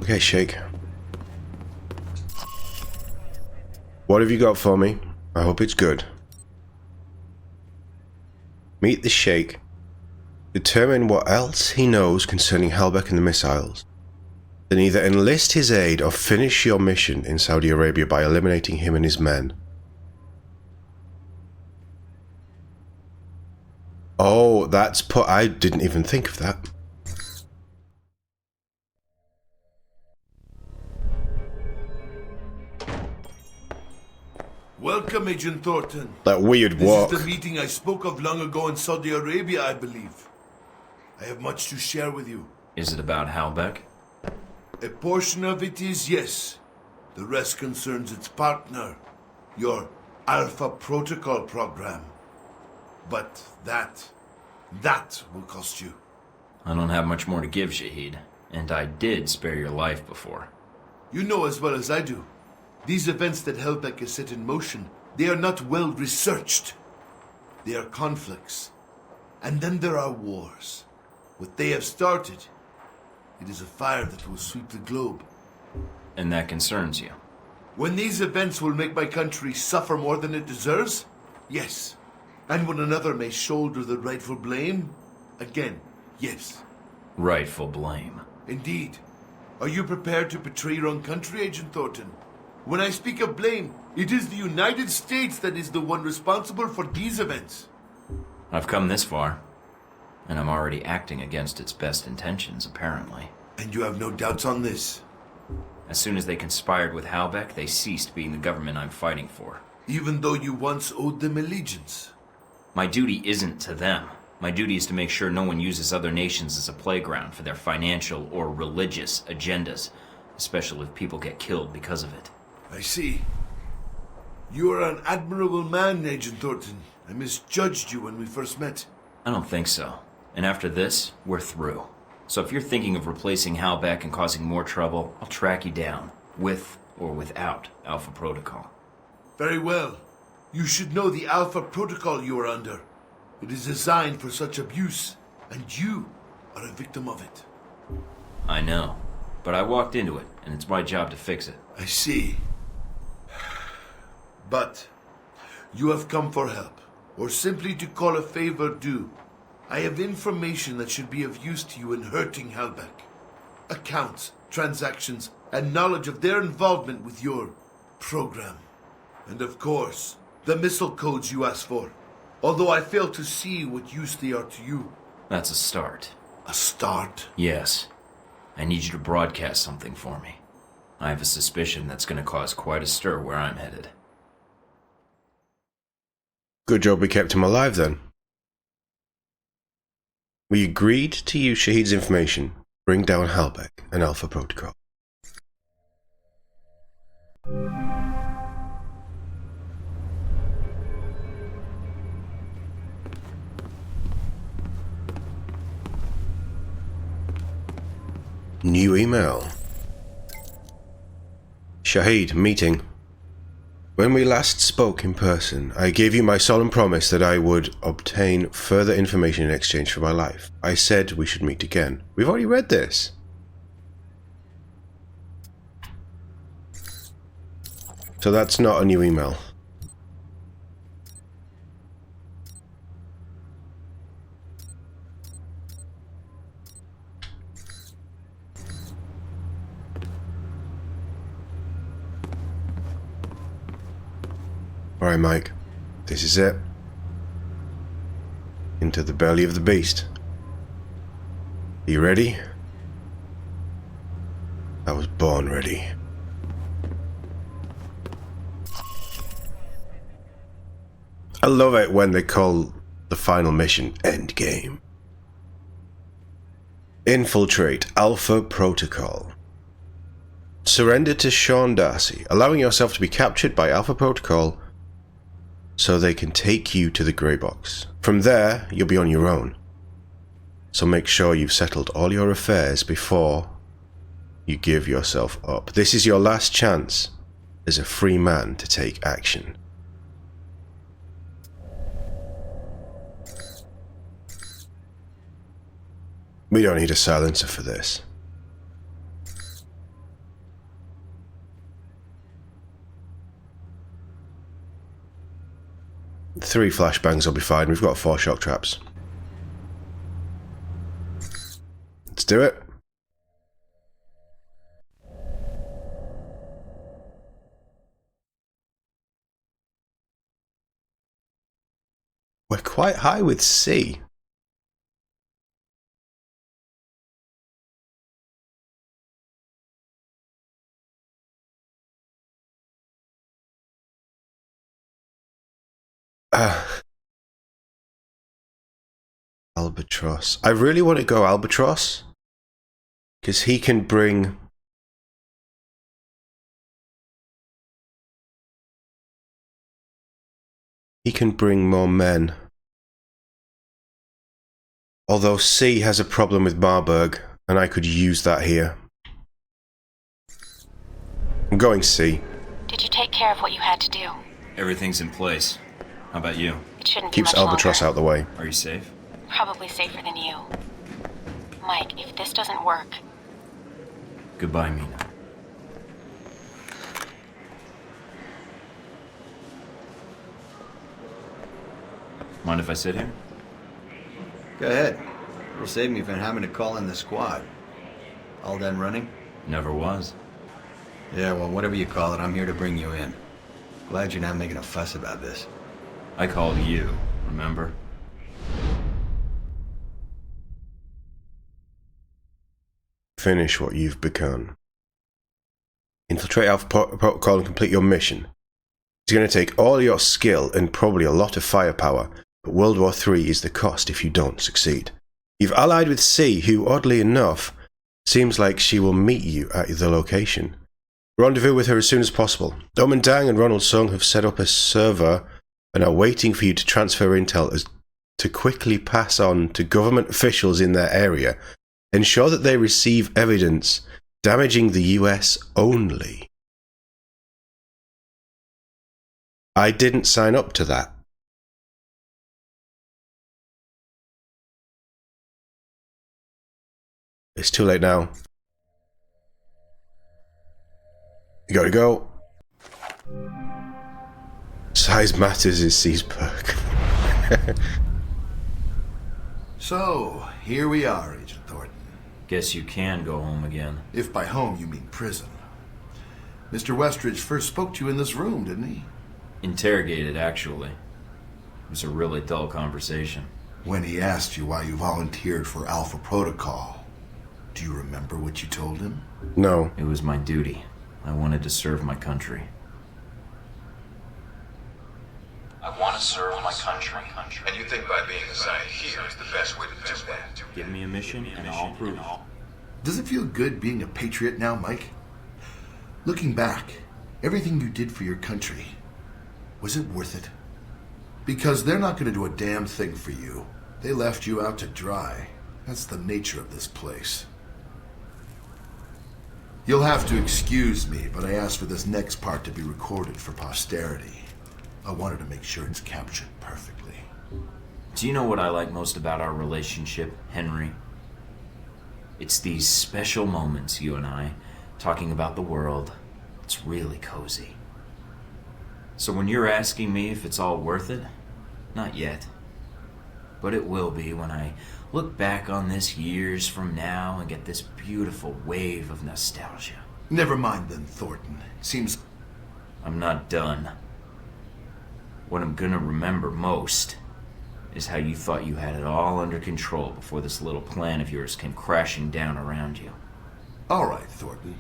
Okay, Sheikh. What have you got for me? I hope it's good. Meet the Sheikh. Determine what else he knows concerning Halbech and the missiles. Then either enlist his aid or finish your mission in Saudi Arabia by eliminating him and his men. Oh, that's put... I didn't even think of that. Welcome, Agent Thorton. That weird walk. This is the meeting I spoke of long ago in Saudi Arabia, I believe. I have much to share with you. Is it about Halbech? A portion of it is yes. The rest concerns its partner, your Alpha Protocol program. But that will cost you. I don't have much more to give, Shahid. And I did spare your life before. You know as well as I do. These events that Halbech has set in motion, they are not well researched. They are conflicts. And then there are wars. What they have started, it is a fire that will sweep the globe. And that concerns you? When these events will make my country suffer more than it deserves? Yes. And when another may shoulder the rightful blame? Again, yes. Rightful blame. Indeed. Are you prepared to betray your own country, Agent Thorton? When I speak of blame, it is the United States that is the one responsible for these events. I've come this far. And I'm already acting against its best intentions, apparently. And you have no doubts on this? As soon as they conspired with Halbech, they ceased being the government I'm fighting for. Even though you once owed them allegiance? My duty isn't to them. My duty is to make sure no one uses other nations as a playground for their financial or religious agendas, especially if people get killed because of it. I see. You are an admirable man, Agent Thorton. I misjudged you when we first met. I don't think so. And after this, we're through. So if you're thinking of replacing Halbech and causing more trouble, I'll track you down, with or without Alpha Protocol. Very well. You should know the Alpha Protocol you are under. It is designed for such abuse, and you are a victim of it. I know, but I walked into it, and it's my job to fix it. I see. But you have come for help, or simply to call a favor due. I have information that should be of use to you in hurting Halbech. Accounts, transactions, and knowledge of their involvement with your program. And of course, the missile codes you asked for. Although I fail to see what use they are to you. That's a start. A start? Yes. I need you to broadcast something for me. I have a suspicion that's going to cause quite a stir where I'm headed. Good job we kept him alive then. We agreed to use Shahid's information, bring down Halbech and Alpha Protocol. New email. Shahid, meeting. When we last spoke in person, I gave you my solemn promise that I would obtain further information in exchange for my life. I said we should meet again. We've already read this. So that's not a new email. Alright, Mike. This is it. Into the belly of the beast. Are you ready? I was born ready. I love it when they call the final mission Endgame. Infiltrate Alpha Protocol. Surrender to Sean Darcy, allowing yourself to be captured by Alpha Protocol so they can take you to the grey box. From there, you'll be on your own. So make sure you've settled all your affairs before you give yourself up. This is your last chance as a free man to take action. We don't need a silencer for this. 3 flashbangs will be fine. We've got 4 shock traps. Let's do it. We're quite high with C. Albatross. I really want to go Albatross. Because he can bring... He can bring more men. Although C has a problem with Marburg, and I could use that here. I'm going C. Did you take care of what you had to do? Everything's in place. How about you? It shouldn't be Keeps much Albatross longer. out the way. Are you safe? Probably safer than you. Mike, if this doesn't work... Goodbye, Mina. Mind if I sit here? Go ahead. It'll save me from having to call in the squad. All done running? Never was. Yeah, well, whatever you call it, I'm here to bring you in. Glad you're not making a fuss about this. I called you, remember? Finish what you've begun. Infiltrate Alpha Protocol and complete your mission. It's going to take all your skill and probably a lot of firepower, but World War III is the cost if you don't succeed. You've allied with C, who, oddly enough, seems like she will meet you at the location. Rendezvous with her as soon as possible. Doman Dang and Ronald Sung have set up a server and are waiting for you to transfer intel as to quickly pass on to government officials in their area. Ensure that they receive evidence damaging the US only. I didn't sign up to that. It's too late now. You gotta go. Size matters is C's perk. So, here we are, Agent Thornton. Guess you can go home again. If by home you mean prison. Mr. Westridge first spoke to you in this room, didn't he? Interrogated, actually. It was a really dull conversation. When he asked you why you volunteered for Alpha Protocol, do you remember what you told him? No. It was my duty. I wanted to serve my country. I want to serve my country. And you think by being assigned here is the best way to do that? Give me a mission and I'll prove it. Does it feel good being a patriot now, Mike? Looking back, everything you did for your country, was it worth it? Because they're not going to do a damn thing for you. They left you out to dry. That's the nature of this place. You'll have to excuse me, but I asked for this next part to be recorded for posterity. I wanted to make sure it's captured perfectly. Do you know what I like most about our relationship, Henry? It's these special moments, you and I, talking about the world. It's really cozy. So when you're asking me if it's all worth it, not yet. But it will be when I look back on this years from now and get this beautiful wave of nostalgia. Never mind then, Thornton. Seems... I'm not done. What I'm gonna remember most is how you thought you had it all under control before this little plan of yours came crashing down around you. All right, Thornton.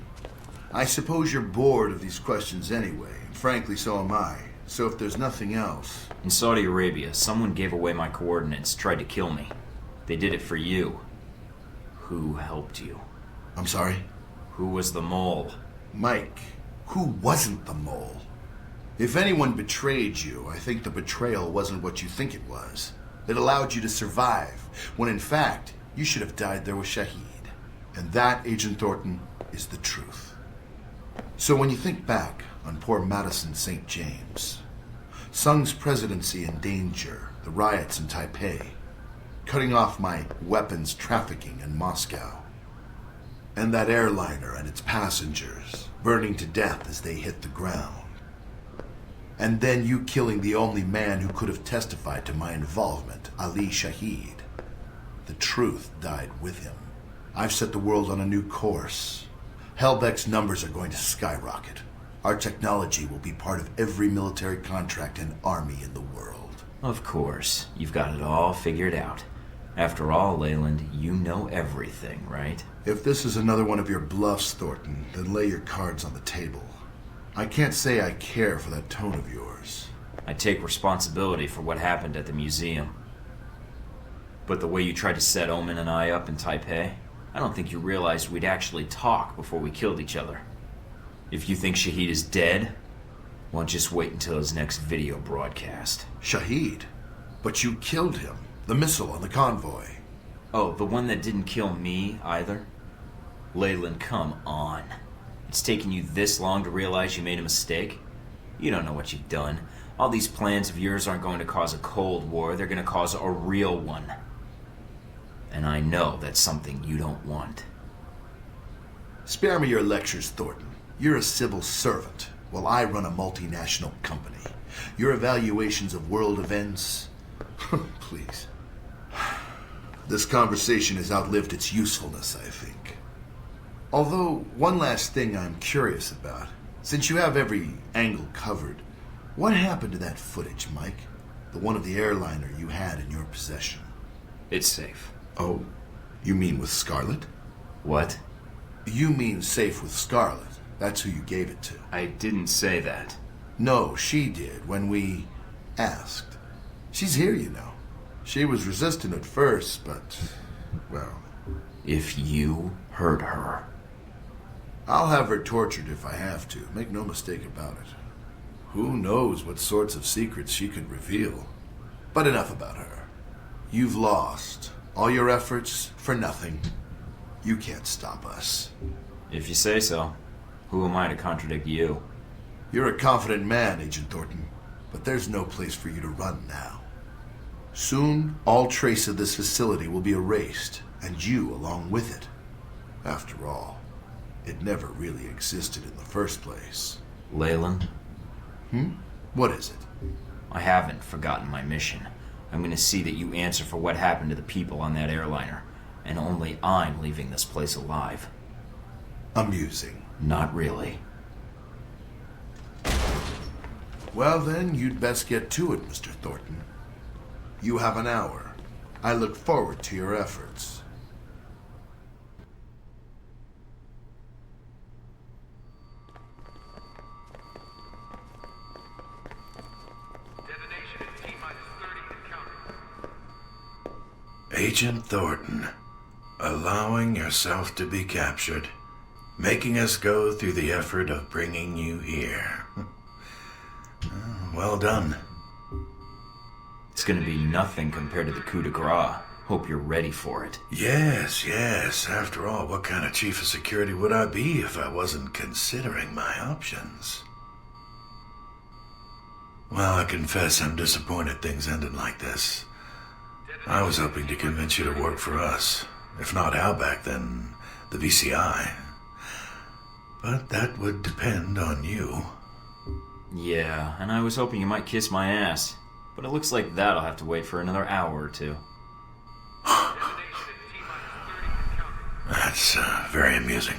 I suppose you're bored of these questions anyway, and frankly, so am I. So if there's nothing else... In Saudi Arabia, someone gave away my coordinates, tried to kill me. They did it for you. Who helped you? I'm sorry? Who was the mole? Mike, who wasn't the mole? If anyone betrayed you, I think the betrayal wasn't what you think it was. It allowed you to survive, when in fact, you should have died there with Shahid. And that, Agent Thornton, is the truth. So when you think back on poor Madison St. James, Sung's presidency in danger, the riots in Taipei, cutting off my weapons trafficking in Moscow, and that airliner and its passengers burning to death as they hit the ground, And then you killing the only man who could have testified to my involvement, Ali Shahid. The truth died with him. I've set the world on a new course. Helbeck's numbers are going to skyrocket. Our technology will be part of every military contract and army in the world. Of course. You've got it all figured out. After all, Leyland, you know everything, right? If this is another one of your bluffs, Thornton, then lay your cards on the table. I can't say I care for that tone of yours. I take responsibility for what happened at the museum. But the way you tried to set Omen and I up in Taipei, I don't think you realized we'd actually talk before we killed each other. If you think Shahid is dead, well, just wait until his next video broadcast. Shahid? But you killed him. The missile on the convoy. Oh, the one that didn't kill me, either? Leyland, come on. It's taken you this long to realize you made a mistake? You don't know what you've done. All these plans of yours aren't going to cause a Cold War, they're going to cause a real one. And I know that's something you don't want. Spare me your lectures, Thornton. You're a civil servant, while I run a multinational company. Your evaluations of world events... Please. This conversation has outlived its usefulness, I think. Although, one last thing I'm curious about. Since you have every angle covered, what happened to that footage, Mike? The one of the airliner you had in your possession. It's safe. Oh, you mean with Scarlet? What? You mean safe with Scarlet. That's who you gave it to. I didn't say that. No, she did when we asked. She's here, you know. She was resistant at first, but, well... If you hurt her... I'll have her tortured if I have to. Make no mistake about it. Who knows what sorts of secrets she could reveal. But enough about her. You've lost. All your efforts for nothing. You can't stop us. If you say so. Who am I to contradict you? You're a confident man, Agent Thornton. But there's no place for you to run now. Soon, all trace of this facility will be erased, and you along with it. After all, it never really existed in the first place. Leyland? What is it? I haven't forgotten my mission. I'm going to see that you answer for what happened to the people on that airliner. And only I'm leaving this place alive. Amusing. Not really. Well then, you'd best get to it, Mr. Thornton. You have an hour. I look forward to your efforts. Detonation in T-minus 30 and counting. Agent Thornton, allowing yourself to be captured, making us go through the effort of bringing you here. Well done. It's going to be nothing compared to the coup de grace. Hope you're ready for it. Yes. After all, what kind of chief of security would I be if I wasn't considering my options? Well, I confess I'm disappointed things ended like this. I was hoping to convince you to work for us. If not Halbeck, then the VCI. But that would depend on you. Yeah, and I was hoping you might kiss my ass. But it looks like that'll have to wait for another hour or two. That's very amusing.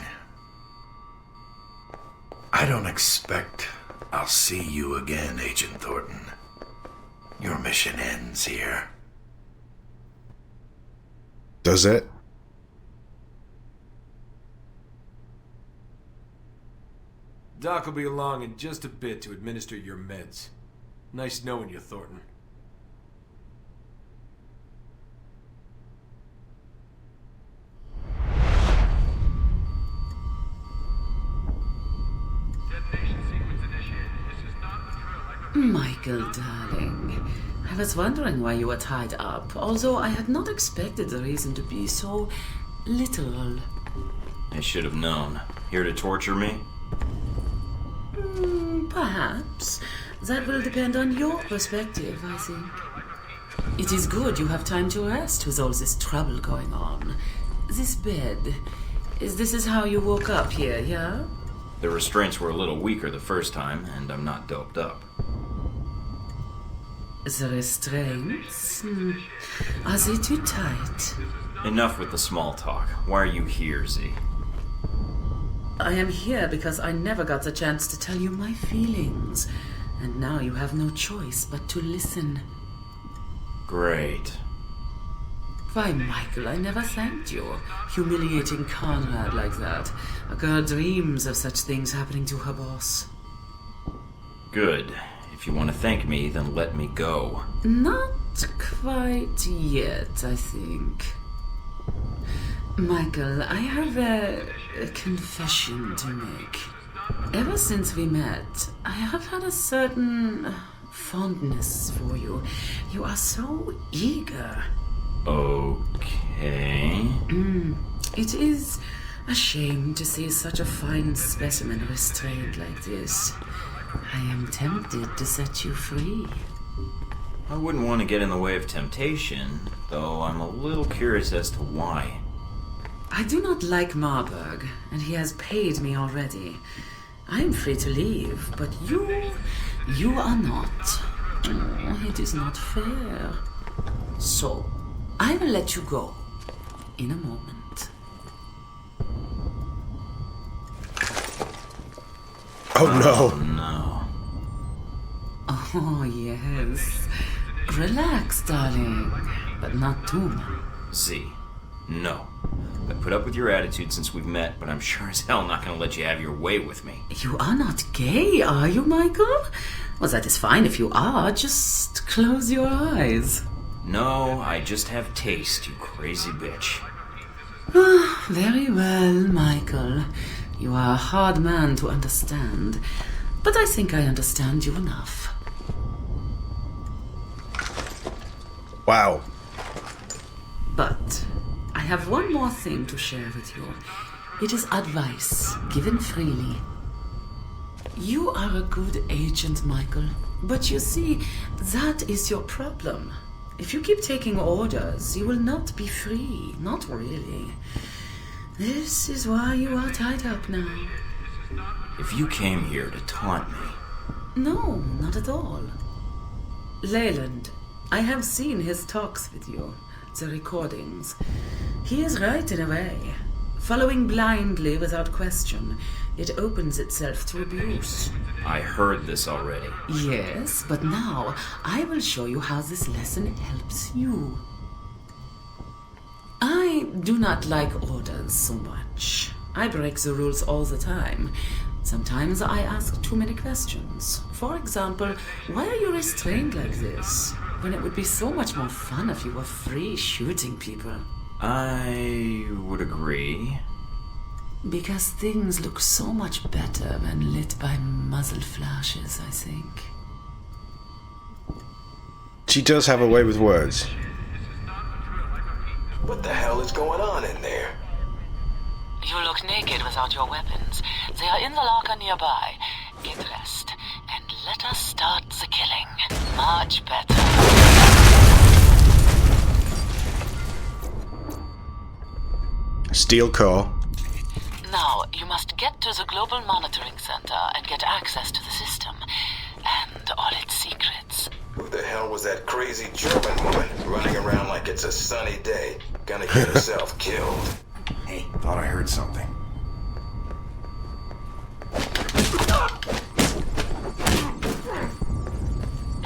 I don't expect I'll see you again, Agent Thornton. Your mission ends here. Does it? Doc will be along in just a bit to administer your meds. Nice knowing you, Thornton. Detonation sequence initiated. This is not the drill. Michael, darling. I was wondering why you were tied up, although I had not expected the reason to be so literal. I should have known. Here to torture me? Perhaps. That will depend on your perspective, I think. It is good you have time to rest with all this trouble going on. This bed, this is how you woke up here, yeah? The restraints were a little weaker the first time, and I'm not doped up. The restraints? Are they too tight? Enough with the small talk. Why are you here, Z? I am here because I never got the chance to tell you my feelings. And now you have no choice but to listen. Great. Why, Michael, I never thanked you. Humiliating Conrad like that. A girl dreams of such things happening to her boss. Good. If you want to thank me, then let me go. Not quite yet, I think. Michael, I have a confession to make. Ever since we met, I have had a certain fondness for you. You are so eager. Okay. It is a shame to see such a fine specimen restrained like this. I am tempted to set you free. I wouldn't want to get in the way of temptation, though I'm a little curious as to why. I do not like Marburg, and he has paid me already. I am free to leave, but you are not. Oh, it is not fair. So, I will let you go in a moment. Oh no. No. Oh, yes. Relax, darling, but not too much. Z. No. I put up with your attitude since we've met, but I'm sure as hell not gonna let you have your way with me. You are not gay, are you, Michael? Well, that is fine if you are. Just close your eyes. No, I just have taste, you crazy bitch. Ah, very well, Michael. You are a hard man to understand, but I think I understand you enough. Wow. But I have one more thing to share with you. It is advice, given freely. You are a good agent, Michael, but you see, that is your problem. If you keep taking orders, you will not be free. Not really. This is why you are tied up now. If you came here to taunt me... No, not at all. Leyland, I have seen his talks with you, the recordings. He is right in a way. Following blindly without question, it opens itself to abuse. I heard this already. Yes, but now I will show you how this lesson helps you. I do not like orders so much. I break the rules all the time. Sometimes I ask too many questions. For example, why are you restrained like this? When it would be so much more fun if you were free shooting people. I would agree. Because things look so much better when lit by muzzle flashes, I think. She does have a way with words. What the hell is going on in there? You look naked without your weapons. They are in the locker nearby. Get dressed, and let us start the killing. Much better. Steel core. Now, you must get to the Global Monitoring Center and get access to the system. And all its secrets. Who the hell was that crazy German woman running around like it's a sunny day? Gonna get herself killed. Hey, thought I heard something.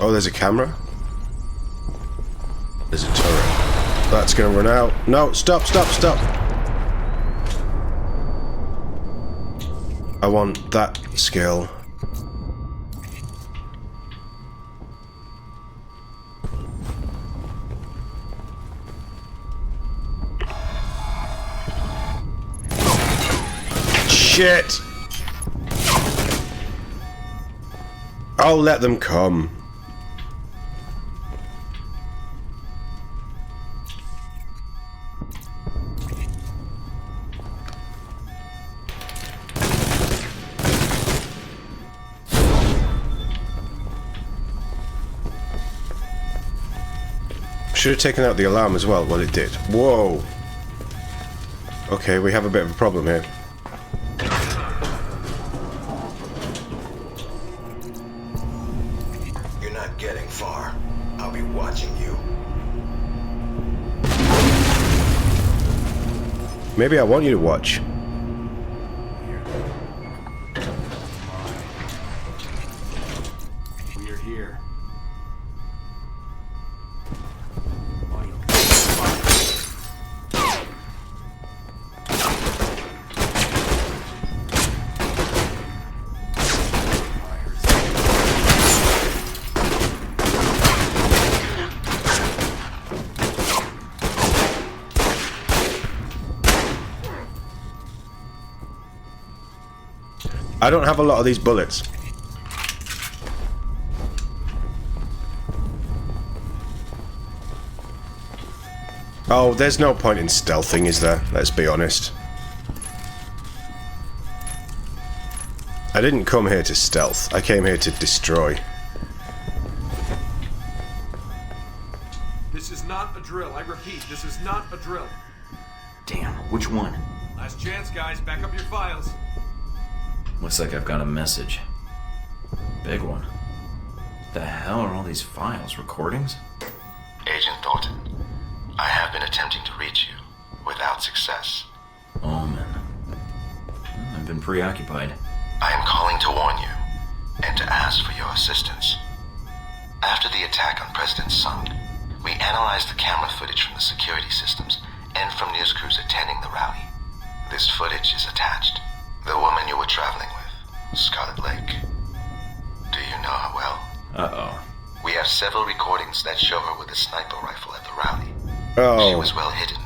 Oh, there's a camera? There's a turret. That's gonna run out. No, stop, stop, stop! I want that skill. Shit! I'll let them come. Should have taken out the alarm as well. Well, it did. Whoa. Okay, we have a bit of a problem here. You're not getting far. I'll be watching you. Maybe I want you to watch. We're here. I don't have a lot of these bullets. Oh, there's no point in stealthing, is there? Let's be honest. I didn't come here to stealth. I came here to destroy. This is not a drill. I repeat, this is not a drill. Damn, which one? Last chance, guys. Back up your files. Looks like I've got a message. Big one. The hell are all these files? Recordings? Agent Thorton, I have been attempting to reach you, without success. Omen. I've been preoccupied. I am calling to warn you, and to ask for your assistance. After the attack on President Sung, we analyzed the camera footage from the security systems and from news crews attending the rally. This footage is attached. The woman you were traveling with, Scarlet Lake. Do you know her well? Uh-oh. We have several recordings that show her with a sniper rifle at the rally. Oh. She was well hidden,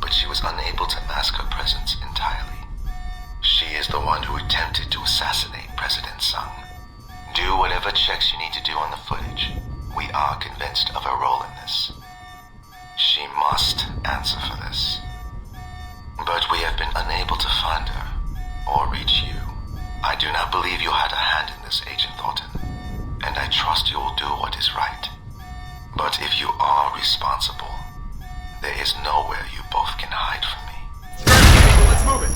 but she was unable to mask her presence entirely. She is the one who attempted to assassinate President Sung. Do whatever checks you need to do on the footage. We are convinced of her role in this. She must answer for this. But we have been unable to find her, or reach you. I do not believe you had a hand in this, Agent Thornton, and I trust you will do what is right. But if you are responsible, there is nowhere you both can hide from me. Let's move it.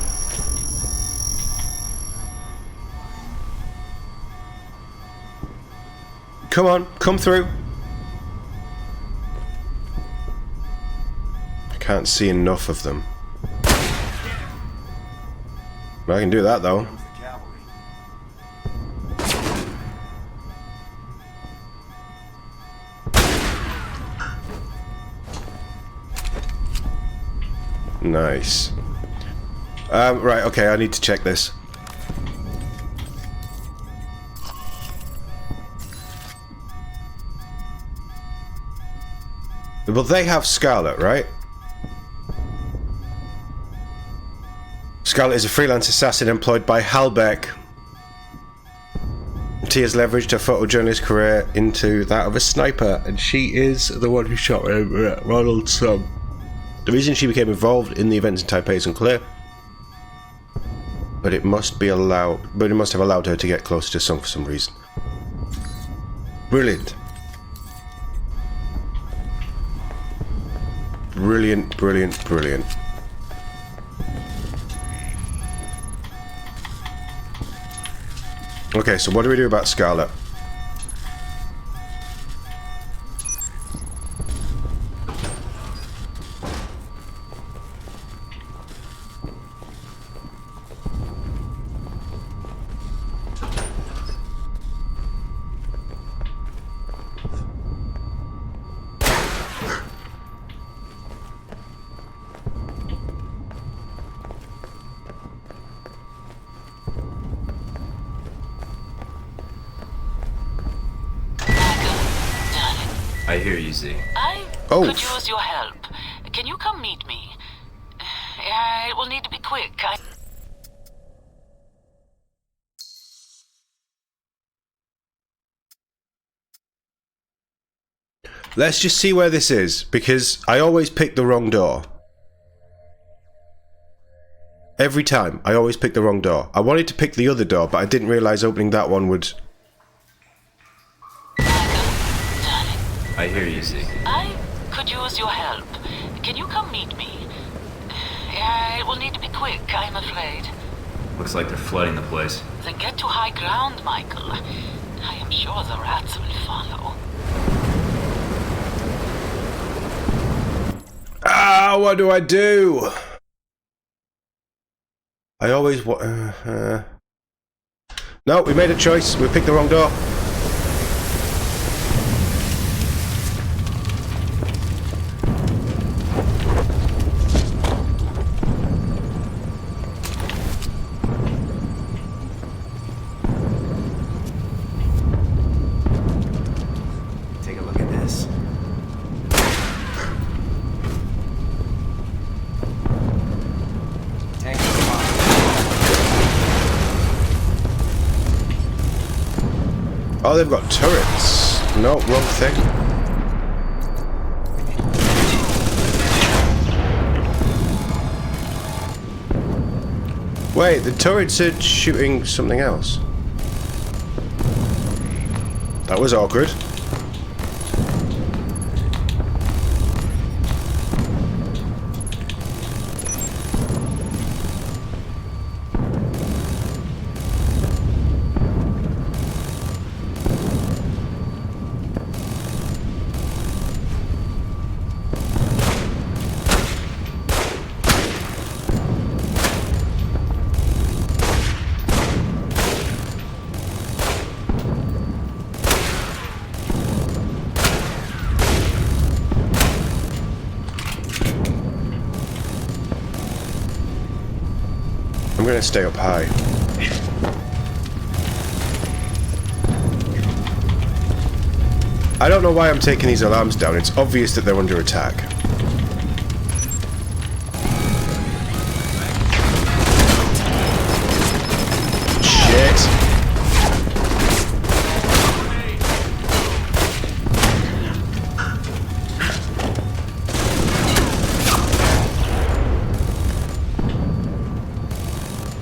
Come on, come through. I can't see enough of them. I can do that though. Nice. Right, okay, I need to check this. Well, they have Scarlet, right? Scarlet is a freelance assassin employed by Halbeck. She has leveraged her photojournalist career into that of a sniper, and she is the one who shot Ronald Sung. The reason she became involved in the events in Taipei is unclear, but it must have allowed her to get closer to Sung for some reason. Brilliant. Brilliant, brilliant, brilliant. Okay, so what do we do about Scarlet? I hear you, Z. I could use your help. Can you come meet me? It will need to be quick. Let's just see where this is, because I always pick the wrong door. Every time, I always pick the wrong door. I wanted to pick the other door, but I didn't realize opening that one would... I hear you, Z. I could use your help. Can you come meet me? It will need to be quick, I'm afraid. Looks like they're flooding the place. Then get to high ground, Michael. I am sure the rats will follow. Ah, what do I do? I always No, we made a choice. We picked the wrong door. Take a look at this. Tank spot. Oh, they've got turrets. No, wrong thing. Wait, the turrets are shooting something else. That was awkward. I'm gonna stay up high. I don't know why I'm taking these alarms down. It's obvious that they're under attack. Shit.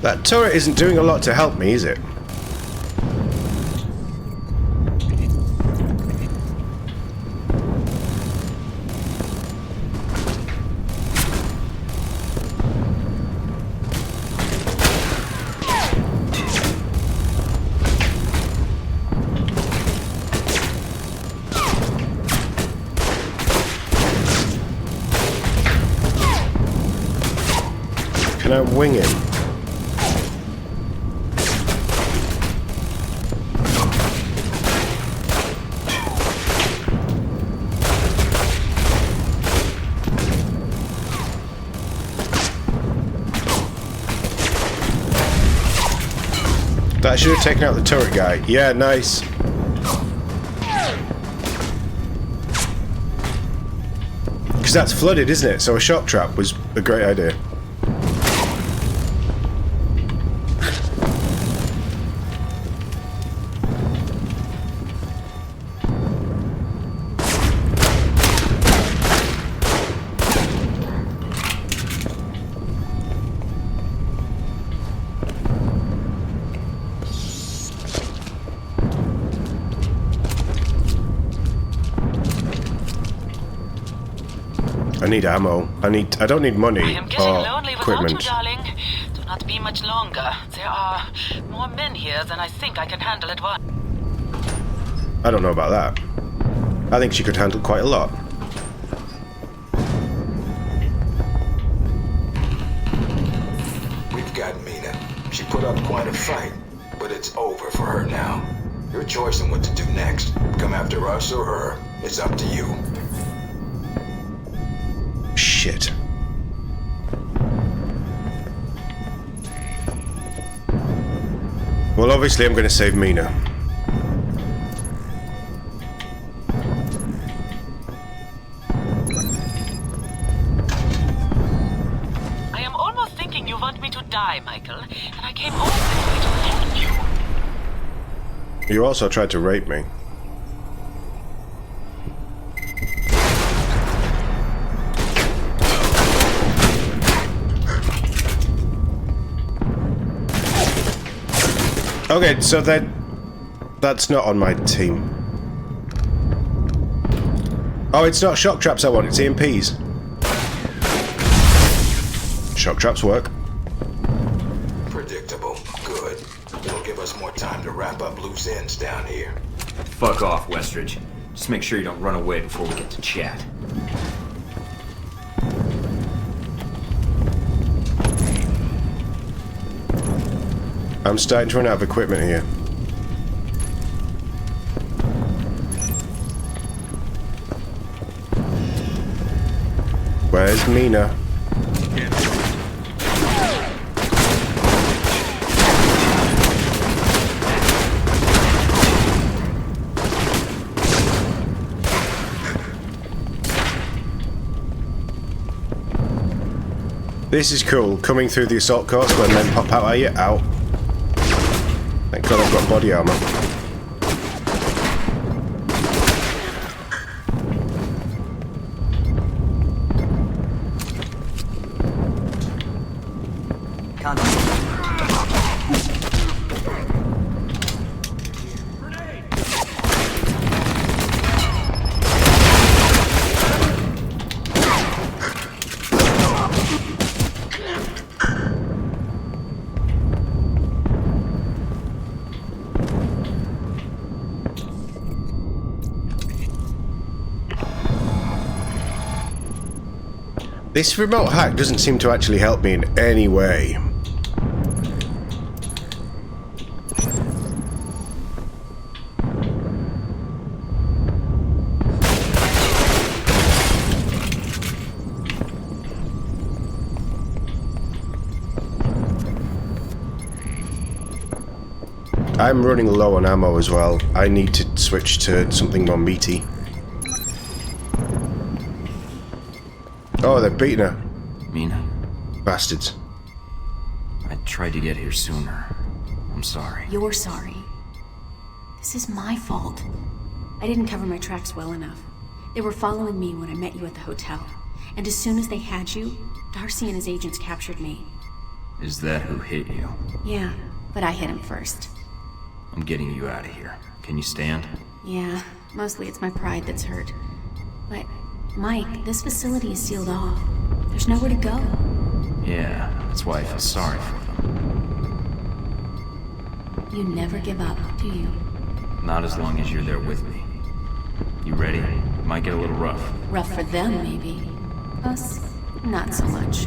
That turret isn't doing a lot to help me, is it? Can I wing him? That should have taken out the turret guy. Yeah, nice. Because that's flooded, isn't it? So a shock trap was a great idea. I need ammo. I don't need money I am getting or lonely without equipment. you, darling. Do not be much longer. There are more men here than I think I can handle at once. I don't know about that. I think she could handle quite a lot. We've got Mina. She put up quite a fight, but it's over for her now. Your choice on what to do next. Come after us or her. It's up to you. Shit. Well, obviously I'm going to save Mina. I am almost thinking you want me to die, Michael, and I came all this way to help you. You also tried to rape me. Okay, so that's not on my team. Oh, it's not shock traps I want, it's EMPs. Shock traps work. Predictable. Good. It'll give us more time to wrap up loose ends down here. Fuck off, Westridge. Just make sure you don't run away before we get to chat. I'm starting to run out of equipment here. Where's Mina? This is cool, coming through the assault course when men pop out at you. Out. Thank God I've got body armor. This remote hack doesn't seem to actually help me in any way. I'm running low on ammo as well. I need to switch to something more meaty. Oh, they're beating her. Mina? Bastards. I tried to get here sooner. I'm sorry. You're sorry. This is my fault. I didn't cover my tracks well enough. They were following me when I met you at the hotel. And as soon as they had you, Darcy and his agents captured me. Is that who hit you? Yeah, but I hit him first. I'm getting you out of here. Can you stand? Yeah, mostly it's my pride that's hurt. But, Mike, this facility is sealed off. There's nowhere to go. Yeah, that's why I feel sorry for them. You never give up, do you? Not as long as you're there with me. You ready? It might get a little rough. Rough for them, maybe. Us, not so much.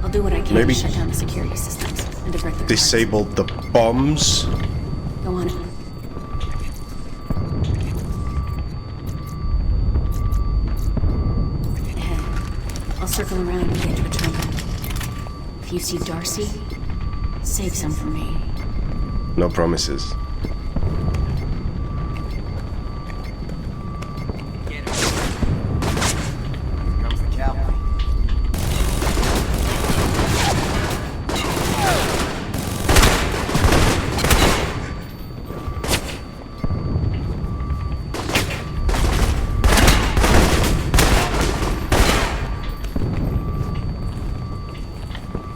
I'll do what I can to shut down the security systems and divert the disable the bombs. Go on. Ahead. I'll circle around and get to a terminal. If you see Darcy, save some for me. No promises.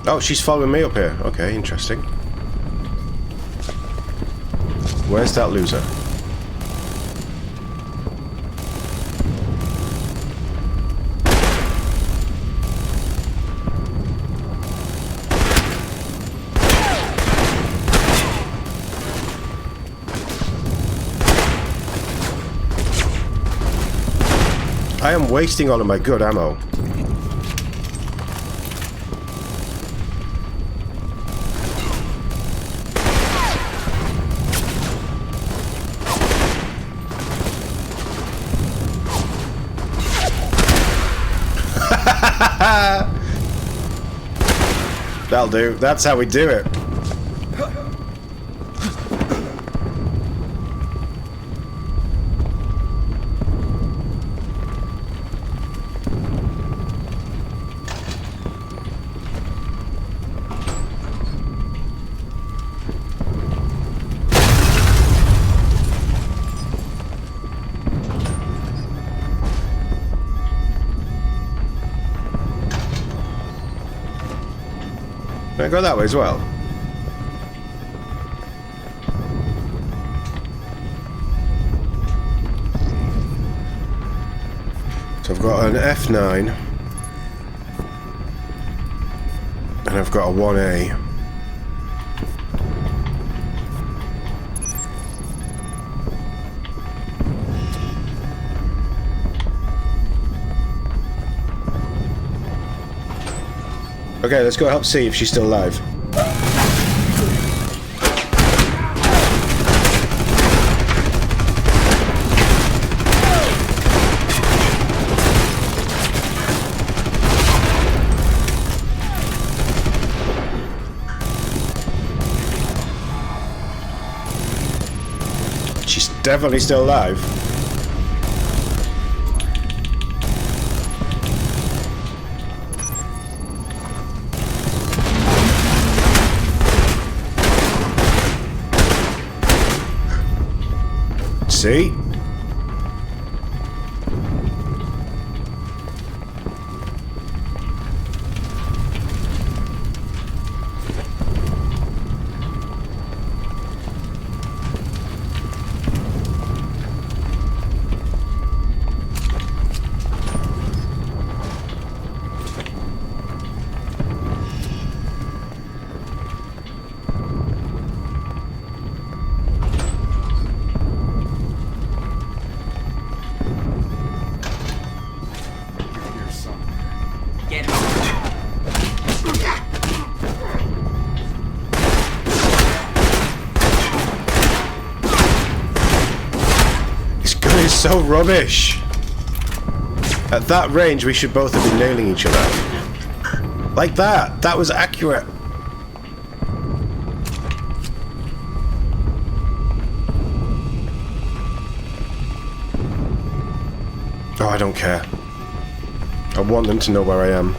Oh, she's following me up here. Okay, interesting. Where's that loser? I am wasting all of my good ammo. That'll do. That's how we do it. Can I go that way as well? So I've got an F9 and I've got a 1A. Okay, let's go help see if she's still alive. She's definitely still alive. See? So rubbish. At that range, we should both have been nailing each other. Like that. That was accurate. Oh, I don't care. I want them to know where I am.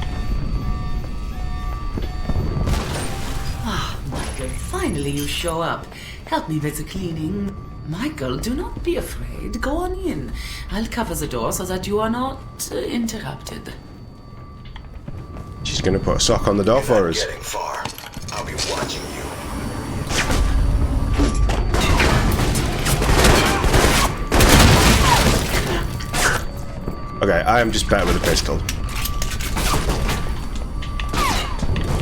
Ah, Michael, finally you show up. Help me with the cleaning. Michael, do not be afraid. Go on in. I'll cover the door so that you are not interrupted. She's gonna put a sock on the door for us. Getting far. I'll be watching you. Okay, I am just better with a pistol.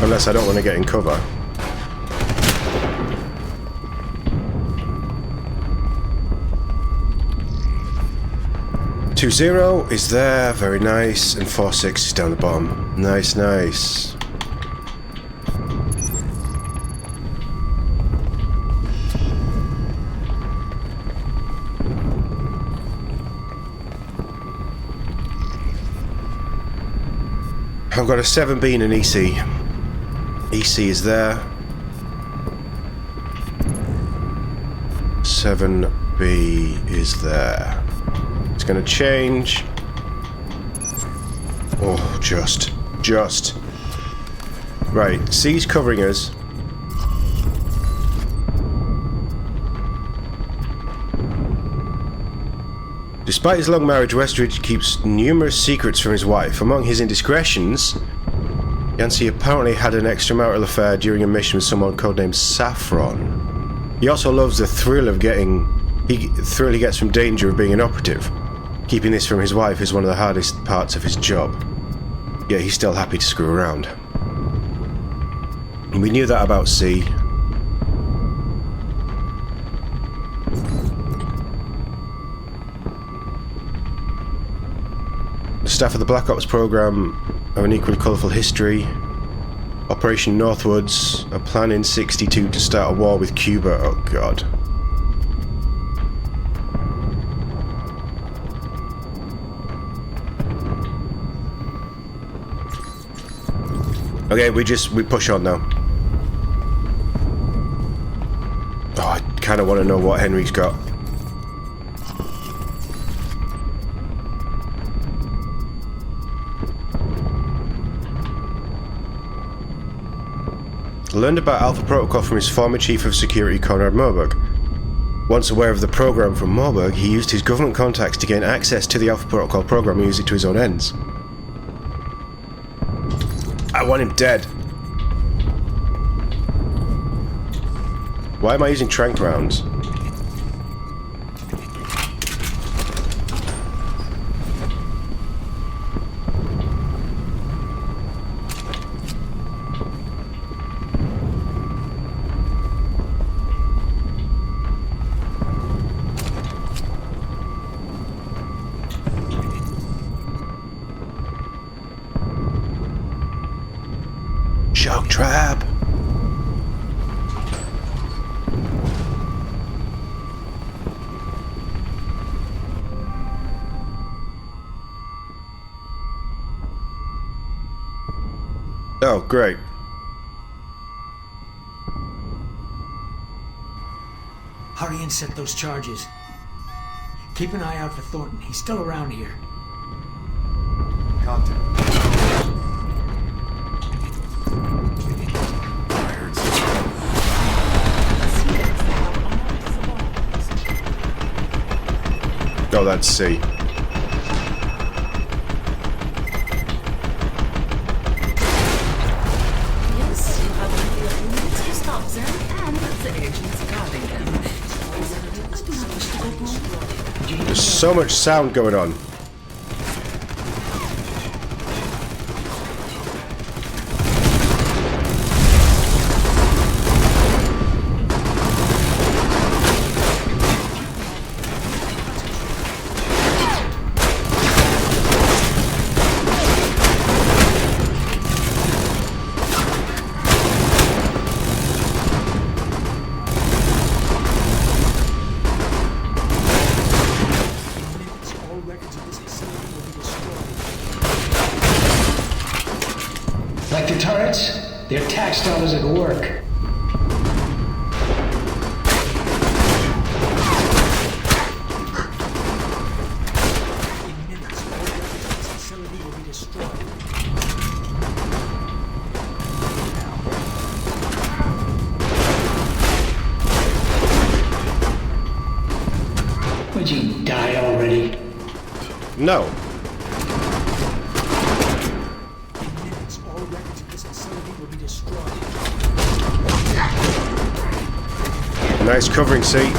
Unless I don't want to get in cover. 2-0 is there, very nice, and 4-6 is down the bottom. Nice, nice. I've got a 7B and an EC. EC is there. 7B is there. It's going to change. Oh, just. Right, C's covering us. Despite his long marriage, Westridge keeps numerous secrets from his wife. Among his indiscretions, Yancey apparently had an extramarital affair during a mission with someone codenamed Saffron. He also loves the thrill of he gets from danger of being an operative. Keeping this from his wife is one of the hardest parts of his job. Yet he's still happy to screw around. And we knew that about C. The staff of the Black Ops program have an equally colourful history. Operation Northwoods are planning 62 to start a war with Cuba. Oh god. Okay, we push on now. Oh, I kind of want to know what Henry's got. Learned about Alpha Protocol from his former Chief of Security, Conrad Moberg. Once aware of the program from Moberg, he used his government contacts to gain access to the Alpha Protocol program and use it to his own ends. I want him dead. Why am I using tranq rounds? Oh, great. Hurry and set those charges. Keep an eye out for Thornton. He's still around here. Contact. Oh, that's C. Yes, you have only a few minutes to stop them, and the agents guarding them. I do not wish to go wrong. There's so much sound going on. Like the turrets, their tax dollars at work. In minutes, all records of this facility will be destroyed. Would you die already? No. Nice covering seat.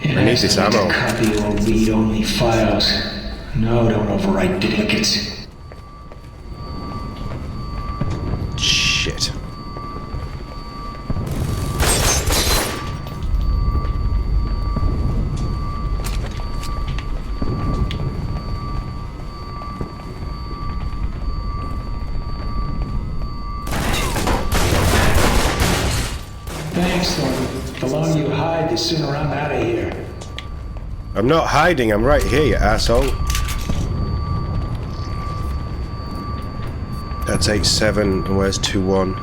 I need this ammo. Copy or read only files. No, don't overwrite duplicates. Shit. Thanks, Thornton. The longer you hide, the sooner I'm out of here. I'm not hiding, I'm right here, you asshole. That's 8-7, and where's 2-1?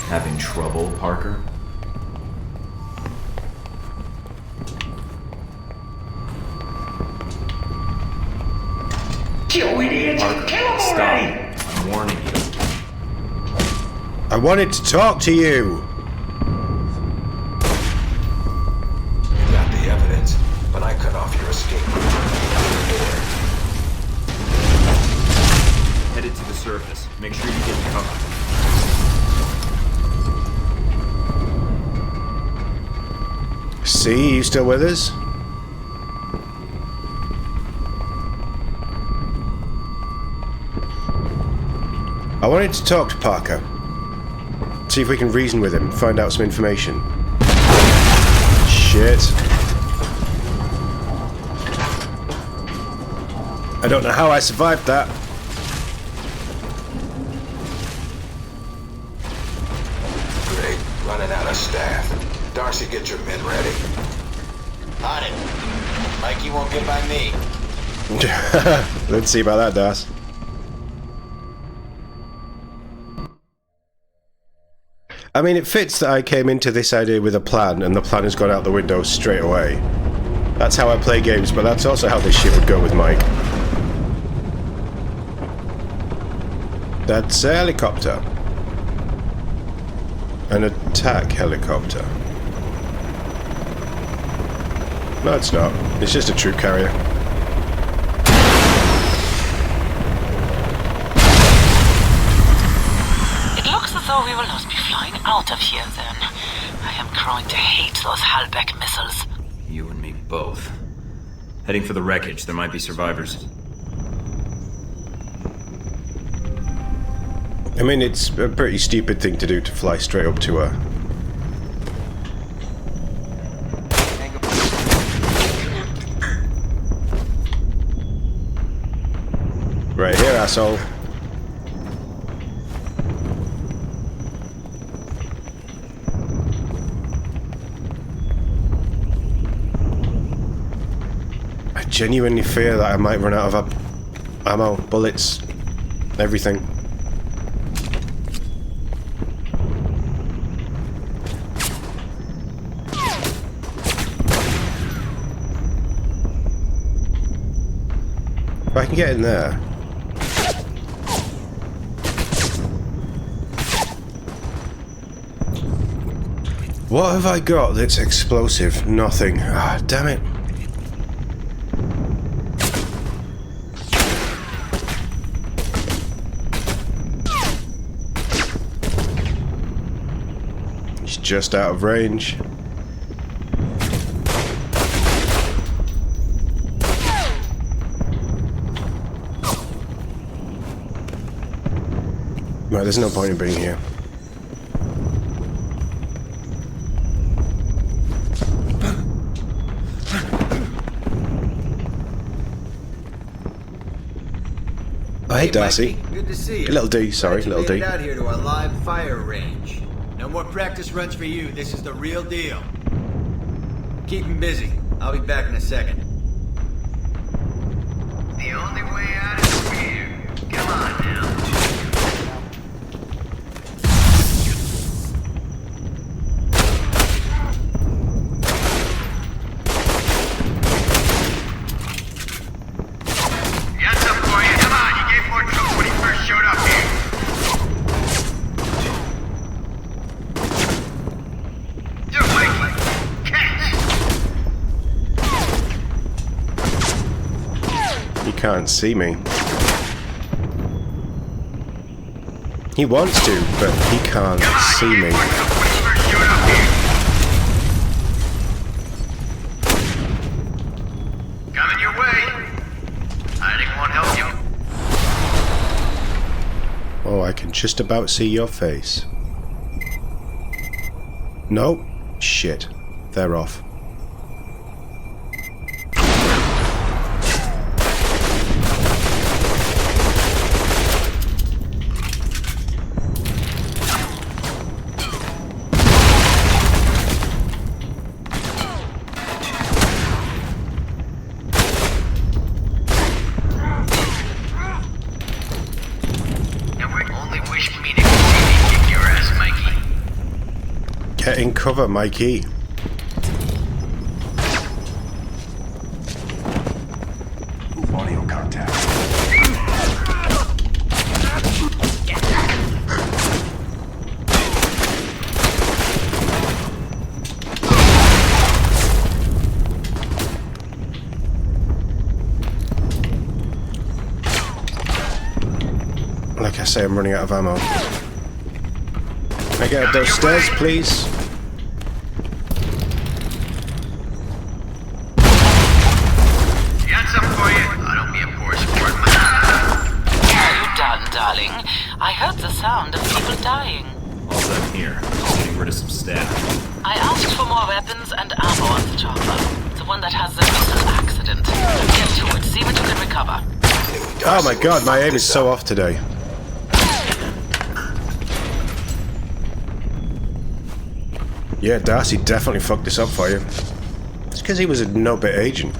Having trouble, Parker? You idiots! Parker, Kill him stop. already! I'm warning you. I wanted to talk to you! You got the evidence, but I cut off your escape route. Headed to the surface. Make sure you get cover. See, you still with us? I wanted to talk to Parker. See if we can reason with him, find out some information. Shit. I don't know how I survived that. Great, running out of staff. Darcy, get your men ready. On it. Mikey won't get by me. Let's see about that, Das. I mean, it fits that I came into this idea with a plan, and the plan has gone out the window straight away. That's how I play games, but that's also how this shit would go with Mike. That's a helicopter. An attack helicopter. No, it's not. It's just a troop carrier. It looks as though we will not be flying out of here then. I am growing to hate those Halbeck missiles. You and me both. Heading for the wreckage. There might be survivors. I mean, it's a pretty stupid thing to do to fly straight up to her. Right here, asshole. genuinely fear that I might run out of ammo, bullets, everything. If I can get in there. What have I got that's explosive? Nothing. Ah, damn it. He's just out of range. Right, there's no point in being here. Oh, hey, Darcy. Mikey. Good to see you. Little D, sorry, Glad you little made D. it out here to our live fire range. No more practice runs for you. This is the real deal. Keep him busy. I'll be back in a second. The only way out is here. Come on now. Got some for you. Come on, you gave more trouble when he first showed up here. You're Mikey. Catch. He can't see me. He wants to, but he can't see me. Coming your way. Hiding won't help you. Oh, I can just about see your face. Nope. Shit. They're off. Only wish me to see me kick your ass, Mikey. Get in cover, Mikey. Audio contact. Like I say, I'm running out of ammo. Can I get up those stairs, please? Got some for you. I don't be a poor sport. Are you done, darling? I heard the sound of people dying. All done here. Just getting rid of some staff. I asked for more weapons and ammo on the chopper. The one that has the recent accident. Get to it. See what you can recover. Oh my god, my aim is so off today. Yeah, Darcy definitely fucked this up for you. It's because he was a no-bit agent.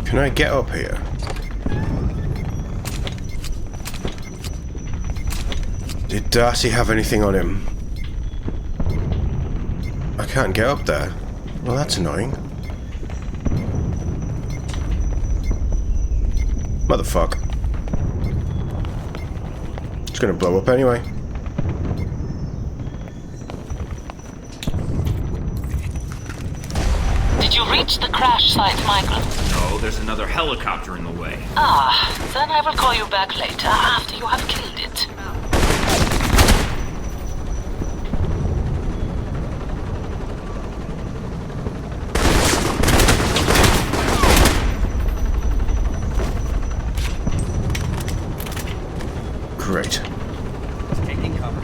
Can I get up here? Did Darcy have anything on him? I can't get up there. Well, that's annoying. Motherfuck. It's gonna blow up anyway. Did you reach the crash site, Michael? No, there's another helicopter in the way. Ah, then I will call you back later after you have killed it. Great. Taking cover.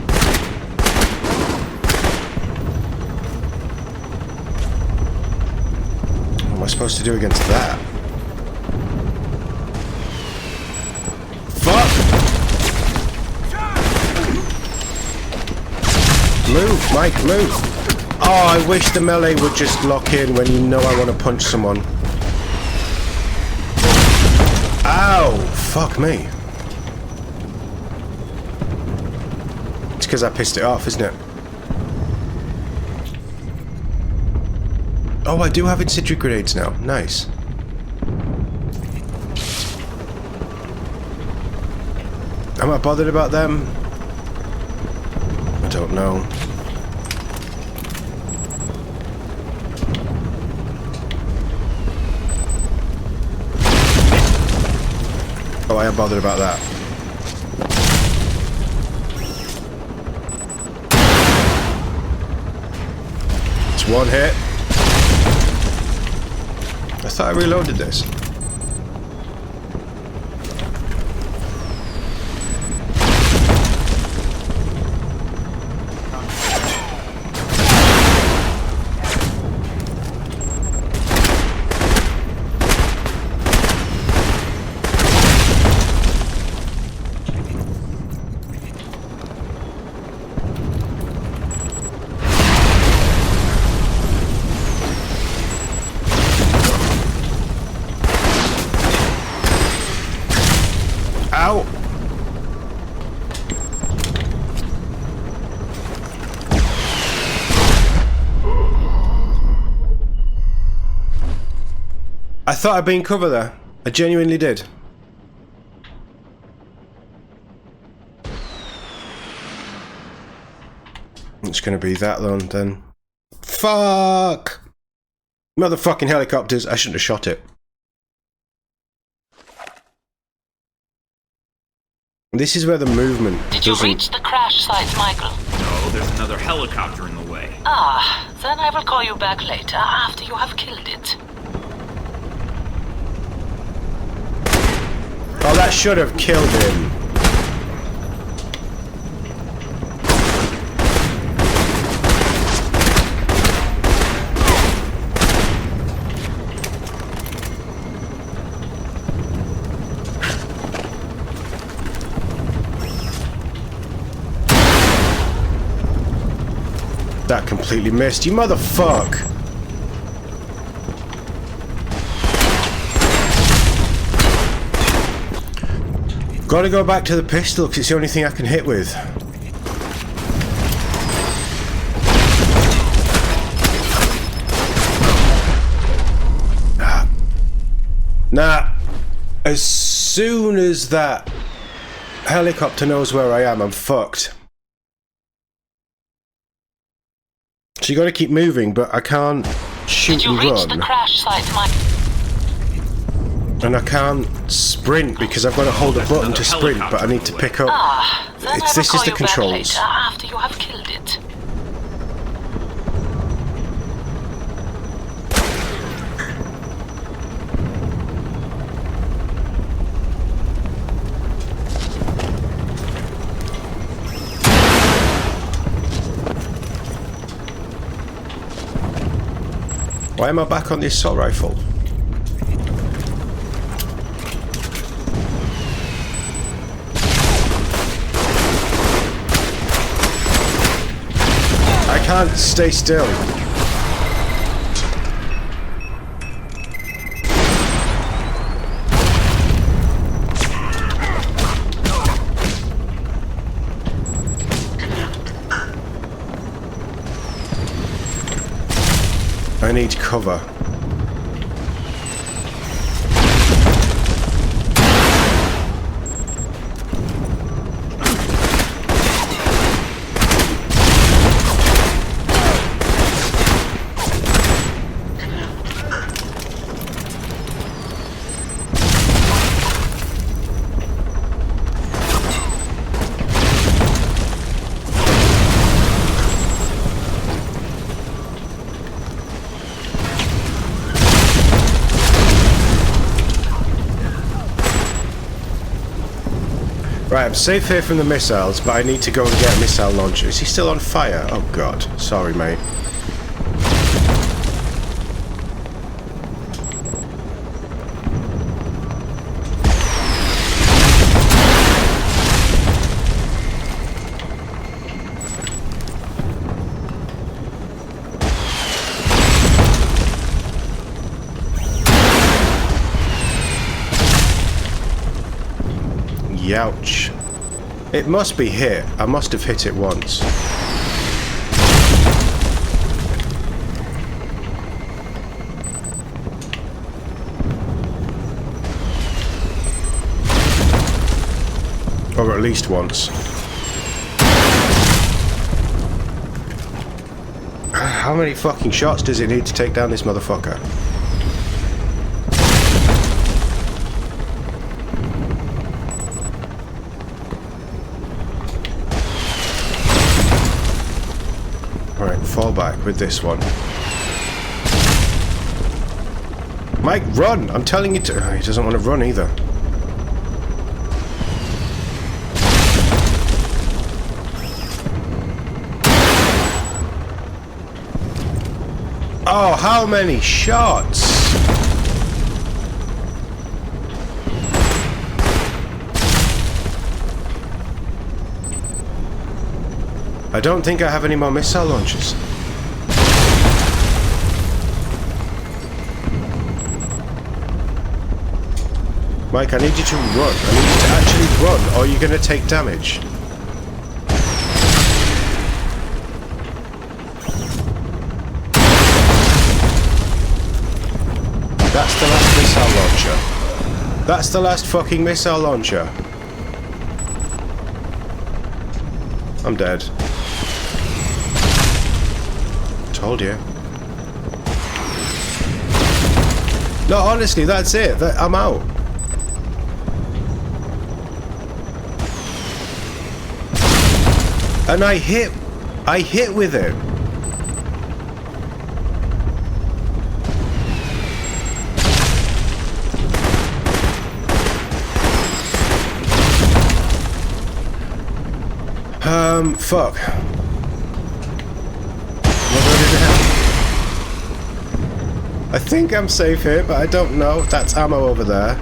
am I supposed to do against that? Fuck! Move, Mike, move! Oh, I wish the melee would just lock in when you know I want to punch someone. Ow! Fuck me. It's because I pissed it off, isn't it? Oh, I do have incendiary grenades now. Nice. Am I bothered about them? I don't know. Oh, I am bothered about that. It's one hit. I thought I reloaded this. Ow! I thought I'd been cover there. I genuinely did. It's gonna be that one then. Fuck! Motherfucking helicopters. I shouldn't have shot it. This is where the movement Did you reach the crash site, Michael? No, there's another helicopter in the way. Ah, then I will call you back later after you have killed it. Oh, that should have killed him. That completely missed. You motherfuck! Gotta go back to the pistol because it's the only thing I can hit with. Nah. As soon as that helicopter knows where I am, I'm fucked. So you got to keep moving, but I can't shoot and run. Did you reach the crash site, Mike? And I can't sprint because I've got to hold a button to sprint, but I need to pick up. Ah, then I will This is call the you back controls. later after you have killed it. Why am I back on the assault rifle? I can't stay still. I need cover. Right, I'm safe here from the missiles, but I need to go and get a missile launcher. Is he still on fire? Oh god, sorry mate. Youch. It must be hit. I must have hit it once. Or at least once. How many fucking shots does it need to take down this motherfucker? Alright, fall back with this one. Mike, run! I'm telling you to... Oh, he doesn't want to run either. Oh, how many shots? I don't think I have any more missile launchers. Mike, I need you to run. I need you to actually run, or you're going to take damage. That's the last missile launcher. That's the last fucking missile launcher. I'm dead. Told you. No, honestly, that's it. I'm out. And I hit with it. Fuck. What do I do now? I think I'm safe here, but I don't know. That's ammo over there.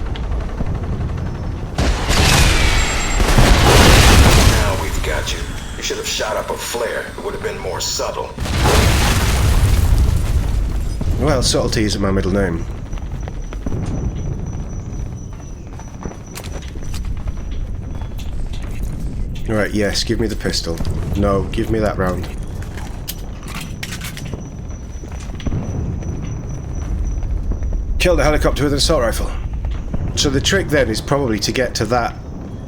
Now we've got you. You should have shot up a flare. It would have been more subtle. Well, subtlety isn't my middle name. Right, yes, give me the pistol. No, give me that round. Kill the helicopter with an assault rifle. So the trick then is probably to get to that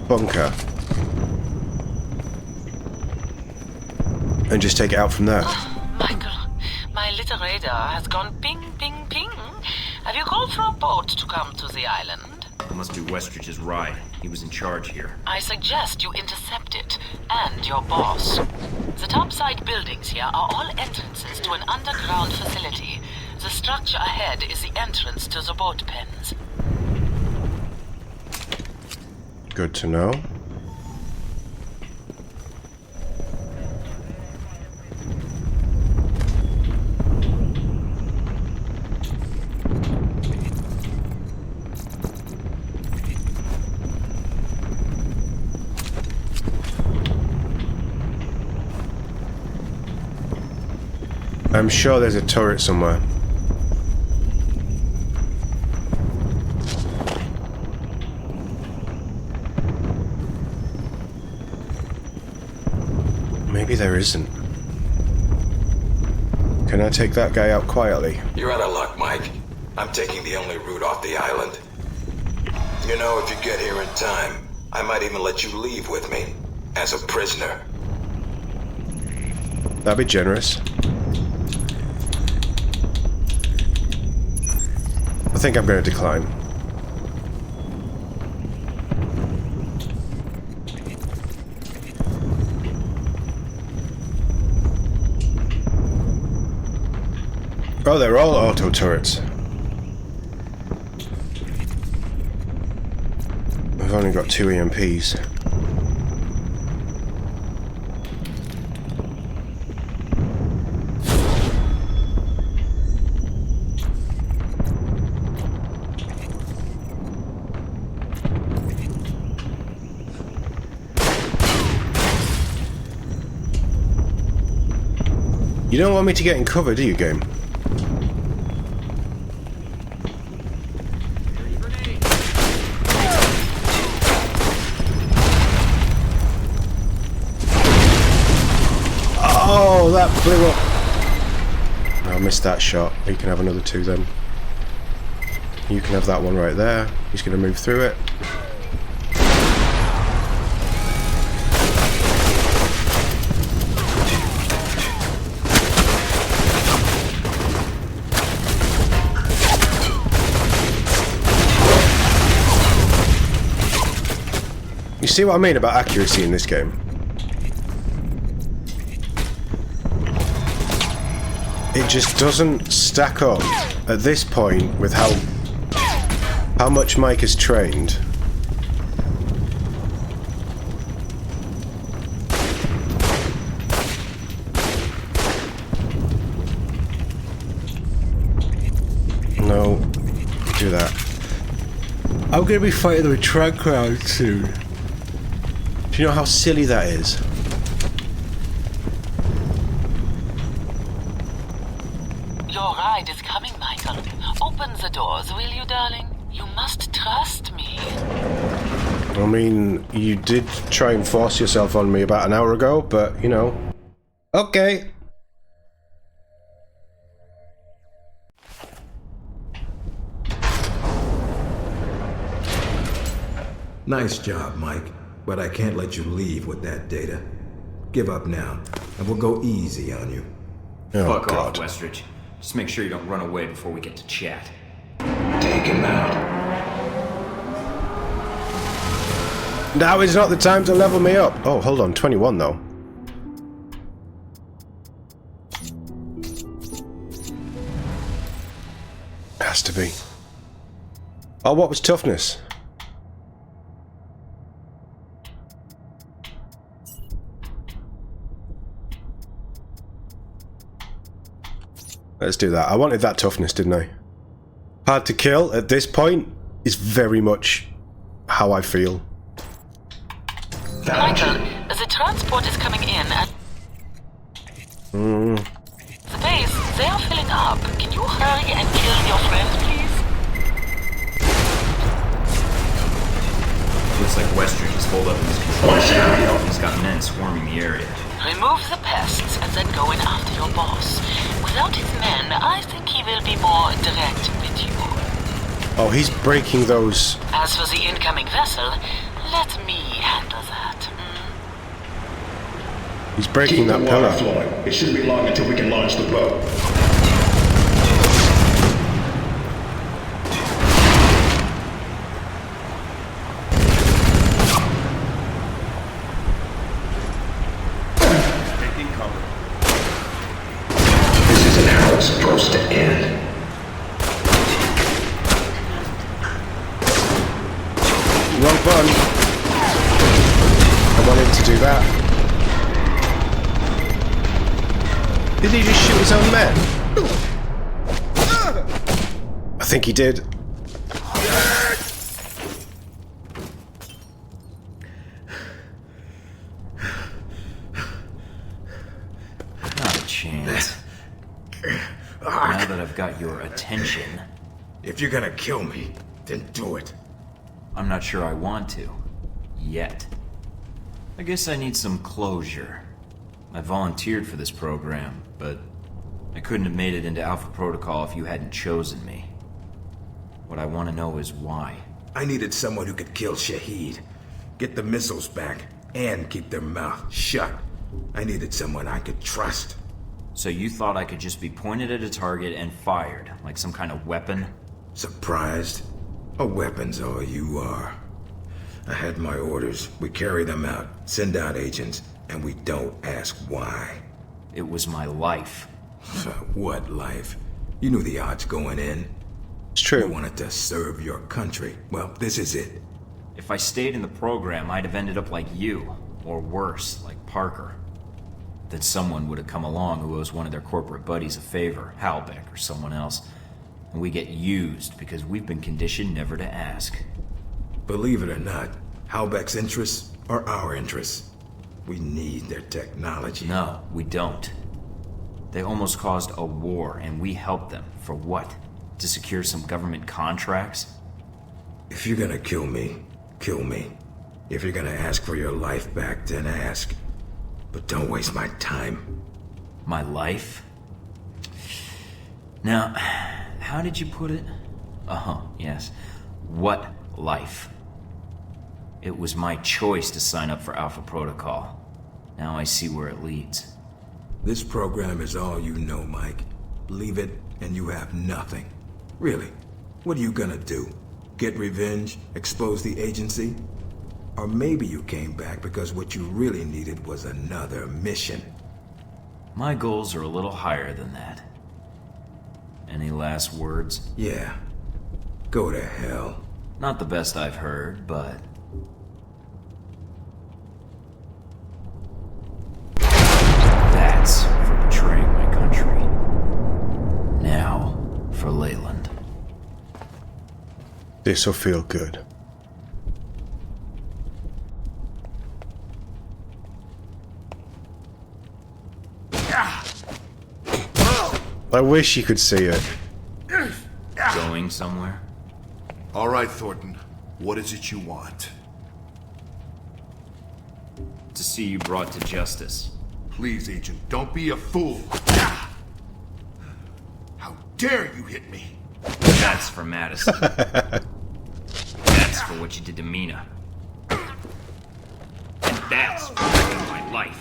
bunker. And just take it out from there. Oh, Michael, my little radar has gone ping, ping, ping. Have you called for a boat to come to the island? It must be Westridge's ride. He was in charge here. I suggest you intercept it, and your boss. The topside buildings here are all entrances to an underground facility. The structure ahead is the entrance to the boat pens. Good to know. I'm sure there's a turret somewhere. Maybe there isn't. Can I take that guy out quietly? You're out of luck, Mike. I'm taking the only route off the island. You know, if you get here in time, I might even let you leave with me. As a prisoner. That'd be generous. I think I'm going to decline. Oh, they're all auto turrets. I've only got 2 EMPs. You don't want me to get in cover, do you, game? that blew up. I missed that shot. You can have another 2 then. You can have that one right there. He's going to move through it. You see what I mean about accuracy in this game? It just doesn't stack up at this point with how much Mike has trained. No, do that. I'm gonna be fighting the track crowd soon. Do you know how silly that is? Your ride is coming, Michael. Open the doors, will you, darling? You must trust me. I mean, you did try and force yourself on me about an hour ago, but, you know. Okay. Nice job, Mike. But I can't let you leave with that data. Give up now, and we'll go easy on you. Oh, Fuck God. off, Westridge. Just make sure you don't run away before we get to chat. Take him out. Now is not the time to level me up. Oh, hold on. 21, though. Has to be. Oh, what was toughness? Let's do that. I wanted that toughness, didn't I? Hard to kill at this point is very much how I feel. Michael, the transport is coming in and... The base, they are filling up. Can you hurry and kill your friend, please? Looks like Westridge is holed up in his control cell. He's got men swarming the area. Remove the pests and then go in after your boss. Without his men, I think he will be more direct with you. Oh, he's breaking those. As for the incoming vessel, let me handle that. He's breaking Keep that the pillar. water flowing. It shouldn't be long until we can launch the boat. This isn't how it's supposed to end. Wrong button. I wanted to do that. Did he just shoot his own men? I think he did. Not a chance. Now that I've got your attention... If you're gonna kill me, then do it. I'm not sure I want to. Yet. I guess I need some closure. I volunteered for this program, but I couldn't have made it into Alpha Protocol if you hadn't chosen me. What I want to know is why. I needed someone who could kill Shahid, get the missiles back, and keep their mouth shut. I needed someone I could trust. So you thought I could just be pointed at a target and fired, like some kind of weapon? Surprised? A weapon's all you are. I had my orders. We carry them out, send out agents, and we don't ask why. It was my life. What life? You knew the odds going in. It's true. You wanted to serve your country. Well, this is it. If I stayed in the program, I'd have ended up like you, or worse, like Parker. Then someone would have come along who owes one of their corporate buddies a favor, Halbeck or someone else, and we get used because we've been conditioned never to ask. Believe it or not, Halbeck's interests are our interests. We need their technology. No, we don't. They almost caused a war, and we helped them. For what? To secure some government contracts? If you're gonna kill me, kill me. If you're gonna ask for your life back, then ask. But don't waste my time. My life? Now, how did you put it? Yes. What life? It was my choice to sign up for Alpha Protocol. Now I see where it leads. This program is all you know, Mike. Leave it, and you have nothing. Really, what are you gonna do? Get revenge? Expose the agency? Or maybe you came back because what you really needed was another mission. My goals are a little higher than that. Any last words? Yeah. Go to hell. Not the best I've heard, but... That's for betraying my country. Now, for Leyland. This'll feel good. I wish you could see it. Going somewhere? All right, Thornton. What is it you want? To see you brought to justice. Please, Agent, don't be a fool. How dare you hit me? That's for Madison. That's for what you did to Mina. And that's for wrecking my life.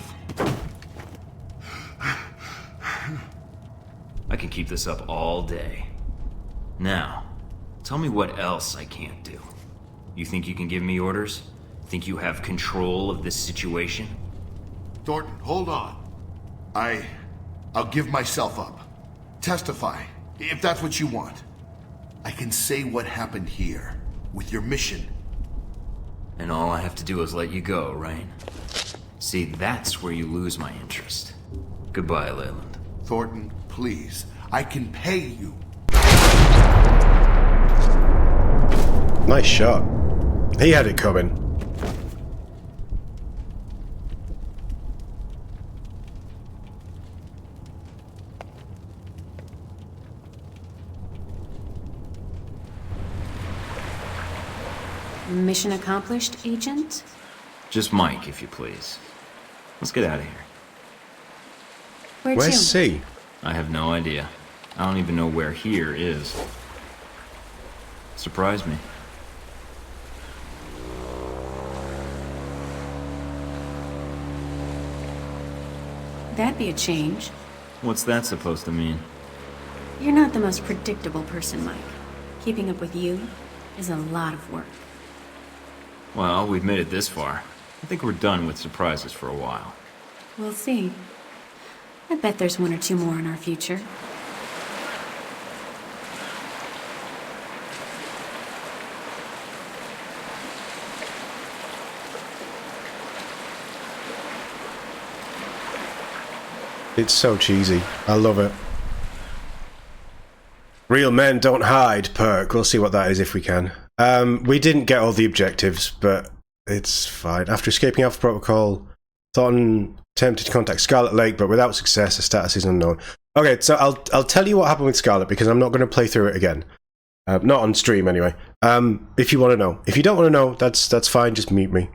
I can keep this up all day. Now, tell me what else I can't do. You think you can give me orders? Think you have control of this situation? Thornton, hold on. I'll give myself up. Testify, if that's what you want. I can say what happened here, with your mission. And all I have to do is let you go, right? See, that's where you lose my interest. Goodbye, Leyland. Thornton, please. I can pay you. Nice shot. He had it coming. Mission accomplished, Agent? Just Mike, if you please. Let's get out of here. Where Where's to? C? I have no idea. I don't even know where here is. Surprise me. That'd be a change. What's that supposed to mean? You're not the most predictable person, Mike. Keeping up with you is a lot of work. Well, we've made it this far. I think we're done with surprises for a while. We'll see. I bet there's one or two more in our future. It's so cheesy. I love it. Real men don't hide perk. We'll see what that is if we can. We didn't get all the objectives, but it's fine. After escaping Alpha Protocol, Thornton attempted to contact Scarlet Lake, but without success. Her status is unknown. Okay, so I'll tell you what happened with Scarlet because I'm not going to play through it again. Not on stream anyway. If you want to know. If you don't want to know, that's fine. Just mute me.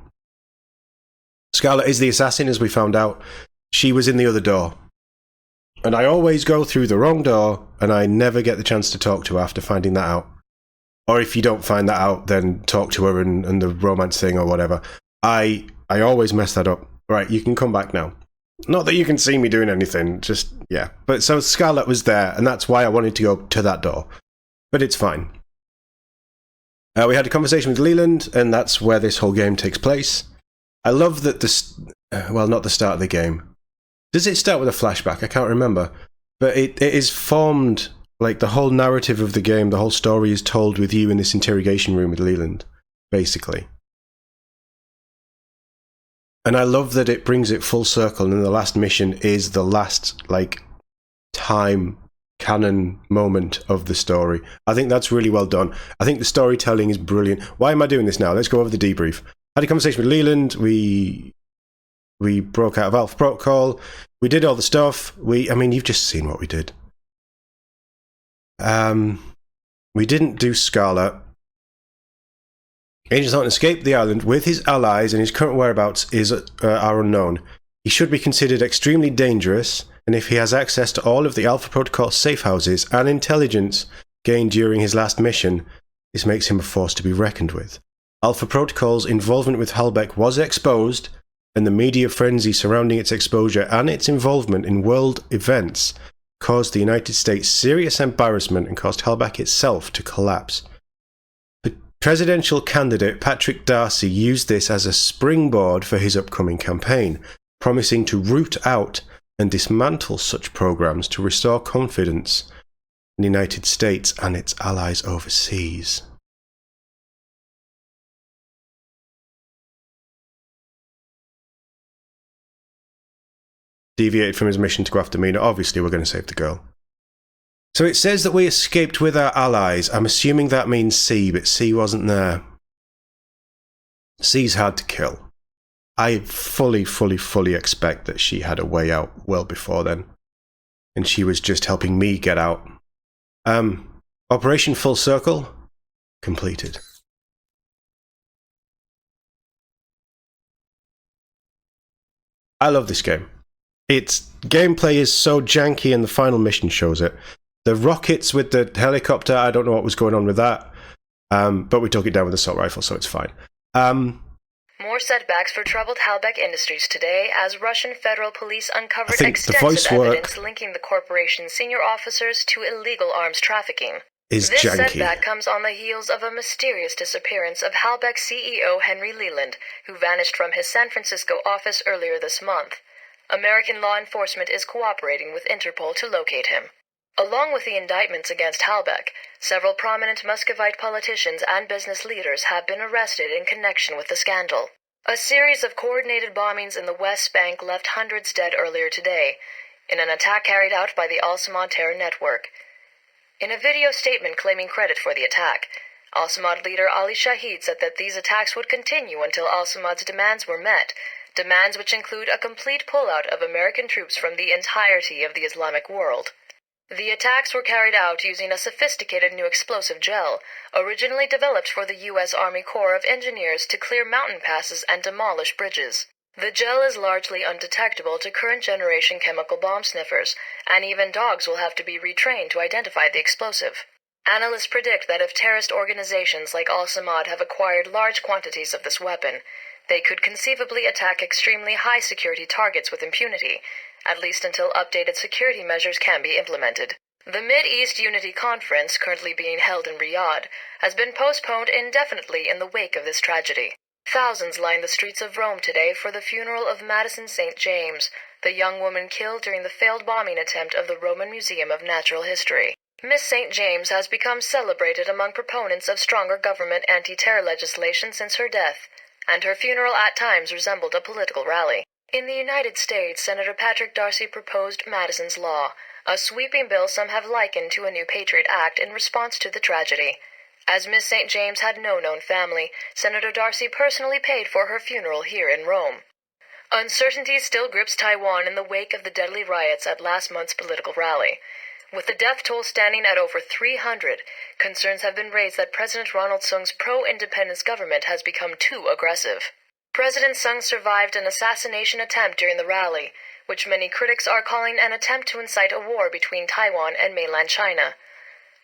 Scarlet is the assassin, as we found out. She was in the other door. And I always go through the wrong door, and I never get the chance to talk to her after finding that out. Or if you don't find that out, then talk to her and the romance thing or whatever. I always mess that up. Right, you can come back now. Not that you can see me doing anything, just, yeah. But so Scarlet was there, and that's why I wanted to go to that door. But it's fine. We had a conversation with Leland, and that's where this whole game takes place. I love that well, not the start of the game. Does it start with a flashback? I can't remember. But it is formed, like the whole narrative of the game, the whole story is told with you in this interrogation room with Leland, basically. And I love that it brings it full circle, and the last mission is the last, like, time canon moment of the story. I think that's really well done. I think the storytelling is brilliant. Why am I doing this now? Let's go over the debrief. I had a conversation with Leland. We broke out of Alpha Protocol. We did all the stuff. I mean, you've just seen what we did. We didn't do Scarlet. Agent Thornton escaped the island with his allies, and his current whereabouts are unknown. He should be considered extremely dangerous, and if he has access to all of the Alpha Protocol safe houses and intelligence gained during his last mission, this makes him a force to be reckoned with. Alpha Protocol's involvement with Halbeck was exposed, and the media frenzy surrounding its exposure and its involvement in world events caused the United States serious embarrassment and caused Halbeck itself to collapse. The presidential candidate Patrick Darcy used this as a springboard for his upcoming campaign, promising to root out and dismantle such programs to restore confidence in the United States and its allies overseas. Deviated from his mission to go after Mina. Obviously, we're going to save the girl. So it says that we escaped with our allies. I'm assuming that means C, but C wasn't there. C's hard to kill. I fully expect that she had a way out well before then. And she was just helping me get out. Operation Full Circle completed. I love this game. Its gameplay is so janky and the final mission shows it. The rockets with the helicopter, I don't know what was going on with that. But we took it down with the assault rifle, so it's fine. More setbacks for troubled Halbeck Industries today as Russian federal police uncovered evidence extensive linking the corporation's senior officers to illegal arms trafficking. This janky. Setback comes on the heels of a mysterious disappearance of Halbeck CEO Henry Leland, who vanished from his San Francisco office earlier this month. American law enforcement is cooperating with Interpol to locate him. Along with the indictments against Halbeck, several prominent Muscovite politicians and business leaders have been arrested in connection with the scandal. A series of coordinated bombings in the West Bank left hundreds dead earlier today, in an attack carried out by the Al-Samad terror network. In a video statement claiming credit for the attack, Al-Samad leader Ali Shahid said that these attacks would continue until Al-Samad's demands were met, demands which include a complete pullout of American troops from the entirety of the Islamic world. The attacks were carried out using a sophisticated new explosive gel, originally developed for the U.S. Army Corps of Engineers to clear mountain passes and demolish bridges. The gel is largely undetectable to current-generation chemical bomb sniffers, and even dogs will have to be retrained to identify the explosive. Analysts predict that if terrorist organizations like Al-Samad have acquired large quantities of this weapon, they could conceivably attack extremely high-security targets with impunity, at least until updated security measures can be implemented. The Mid-East Unity Conference, currently being held in Riyadh, has been postponed indefinitely in the wake of this tragedy. Thousands lined the streets of Rome today for the funeral of Madison St. James, the young woman killed during the failed bombing attempt of the Roman Museum of Natural History. Miss St. James has become celebrated among proponents of stronger government anti-terror legislation since her death, and her funeral at times resembled a political rally. In the United States, Senator Patrick Darcy proposed Madison's Law, a sweeping bill some have likened to a new Patriot Act in response to the tragedy. As Miss St. James had no known family, Senator Darcy personally paid for her funeral here in Rome. Uncertainty still grips Taiwan in the wake of the deadly riots at last month's political rally. With the death toll standing at over 300, concerns have been raised that President Ronald Sung's pro-independence government has become too aggressive. President Sung survived an assassination attempt during the rally, which many critics are calling an attempt to incite a war between Taiwan and mainland China.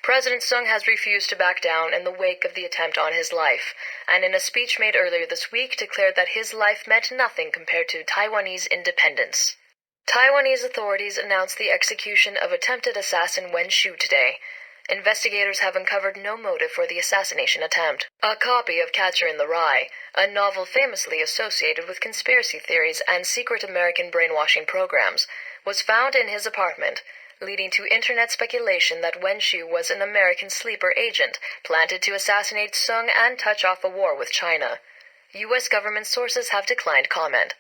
President Sung has refused to back down in the wake of the attempt on his life, and in a speech made earlier this week declared that his life meant nothing compared to Taiwanese independence. Taiwanese authorities announced the execution of attempted assassin Wen Shu today. Investigators have uncovered no motive for the assassination attempt. A copy of Catcher in the Rye, a novel famously associated with conspiracy theories and secret American brainwashing programs, was found in his apartment, leading to internet speculation that Wen Shu was an American sleeper agent planted to assassinate Sung and touch off a war with China. U.S. government sources have declined comment.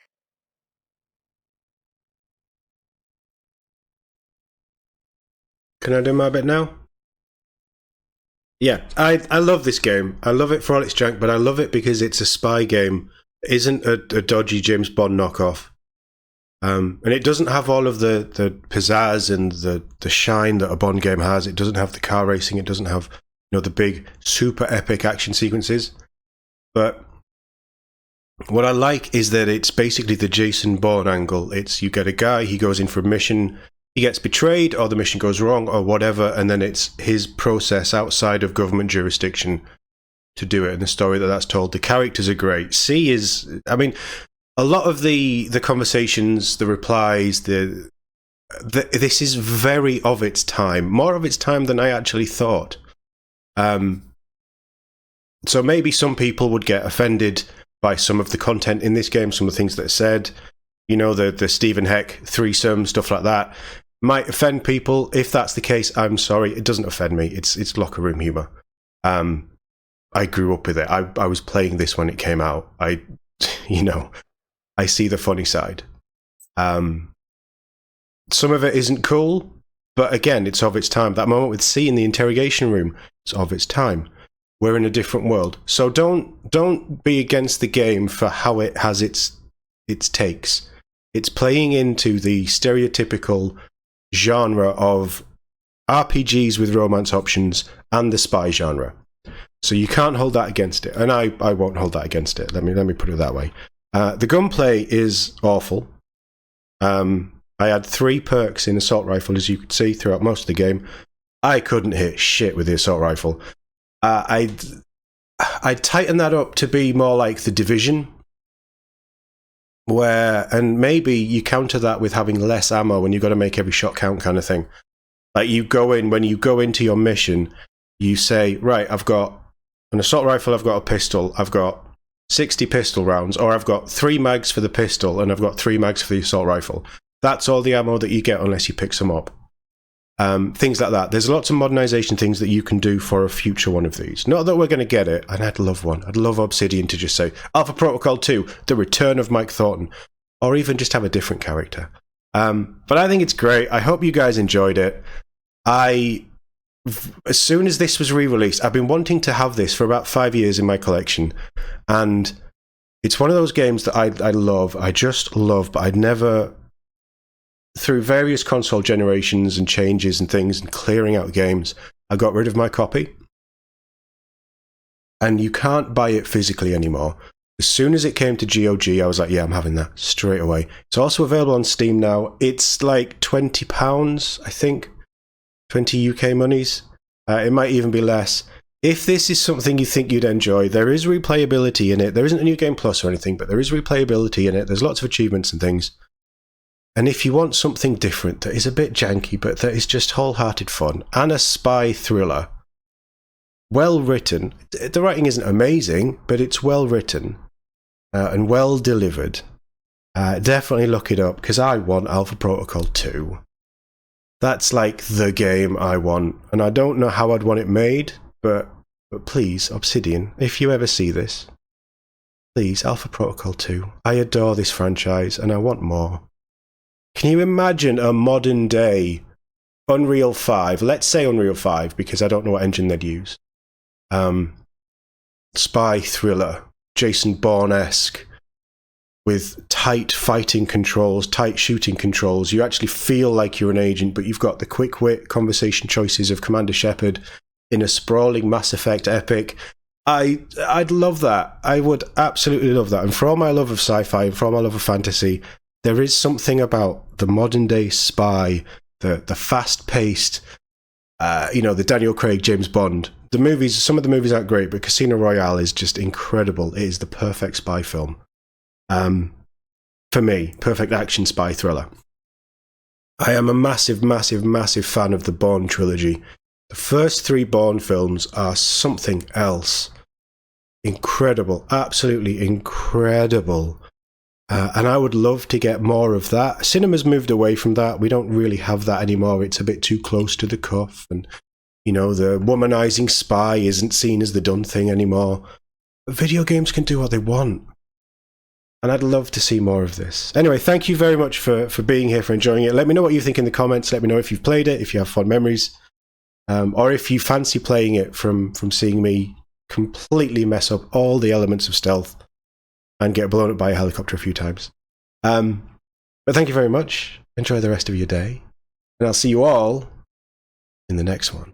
Can I do my bit now? Yeah, I love this game. I love it for all its junk, but I love it because it's a spy game. It isn't a dodgy James Bond knockoff. And it doesn't have all of the pizzazz and the shine that a Bond game has. It doesn't have the car racing. It doesn't have, you know, the big super epic action sequences. But what I like is that it's basically the Jason Bourne angle. It's you get a guy, he goes in for a mission, he gets betrayed or the mission goes wrong or whatever, and then it's his process outside of government jurisdiction to do it, and the story that's told. The characters are great. C is, I mean, a lot of the conversations, the replies, this is very of its time, more of its time than I actually thought. So maybe some people would get offended by some of the content in this game, some of the things that are said, you know, the Stephen Heck threesome, stuff like that, might offend people. If that's the case, I'm sorry. It doesn't offend me. It's locker room humor. I grew up with it. I was playing this when it came out. I see the funny side. Some of it isn't cool, but again, it's of its time. That moment with C in the interrogation room, it's of its time. We're in a different world. So don't be against the game for how it has its takes. It's playing into the stereotypical genre of RPGs with romance options and the spy genre. So you can't hold that against it, and I won't hold that against it. Let me put it that way. The gunplay is awful. I had 3 perks in assault rifle, as you could see throughout most of the game. I couldn't hit shit with the assault rifle. I'd tighten that up to be more like the Division, and maybe you counter that with having less ammo when you've got to make every shot count kind of thing. Like when you go into your mission, you say, right, I've got an assault rifle, I've got a pistol, I've got 60 pistol rounds, or I've got 3 mags for the pistol and I've got 3 mags for the assault rifle. That's all the ammo that you get unless you pick some up. Things like that. There's lots of modernization things that you can do for a future one of these. Not that we're going to get it, and I'd love one. I'd love Obsidian to just say, Alpha Protocol 2, the return of Mike Thornton, or even just have a different character. But I think it's great. I hope you guys enjoyed it. As soon as this was re-released, I've been wanting to have this for about 5 years in my collection, and it's one of those games that I love. I just love, but I'd never, through various console generations and changes and things and clearing out games, I got rid of my copy. And you can't buy it physically anymore. As soon as it came to GOG, I was like, yeah, I'm having that straight away. It's also available on Steam now. It's like £20, I think. 20 UK monies. It might even be less. If this is something you think you'd enjoy, there is replayability in it. There isn't a New Game Plus or anything, but there is replayability in it. There's lots of achievements and things. And if you want something different that is a bit janky, but that is just wholehearted fun, and a spy thriller, well written, the writing isn't amazing, but it's well written and well delivered. Definitely look it up, because I want Alpha Protocol 2. That's like the game I want, and I don't know how I'd want it made, but please, Obsidian, if you ever see this, please, Alpha Protocol 2. I adore this franchise, and I want more. Can you imagine a modern day Unreal 5, let's say Unreal 5, because I don't know what engine they'd use, spy thriller, Jason Bourne-esque, with tight fighting controls, tight shooting controls. You actually feel like you're an agent, but you've got the quick-wit conversation choices of Commander Shepard in a sprawling Mass Effect epic. I'd love that. I would absolutely love that. And for all my love of sci-fi and for all my love of fantasy, there is something about the modern-day spy, the fast-paced, the Daniel Craig, James Bond. The movies, some of the movies aren't great, but Casino Royale is just incredible. It is the perfect spy film. For me, perfect action spy thriller. I am a massive, massive, massive fan of the Bourne trilogy. The first 3 Bourne films are something else. Incredible, absolutely incredible. And I would love to get more of that. Cinema's moved away from that. We don't really have that anymore. It's a bit too close to the cuff. And, the womanizing spy isn't seen as the done thing anymore. But video games can do what they want. And I'd love to see more of this. Anyway, thank you very much for being here, for enjoying it. Let me know what you think in the comments. Let me know if you've played it, if you have fond memories. Or if you fancy playing it from seeing me completely mess up all the elements of stealth and get blown up by a helicopter a few times. But thank you very much. Enjoy the rest of your day. And I'll see you all in the next one.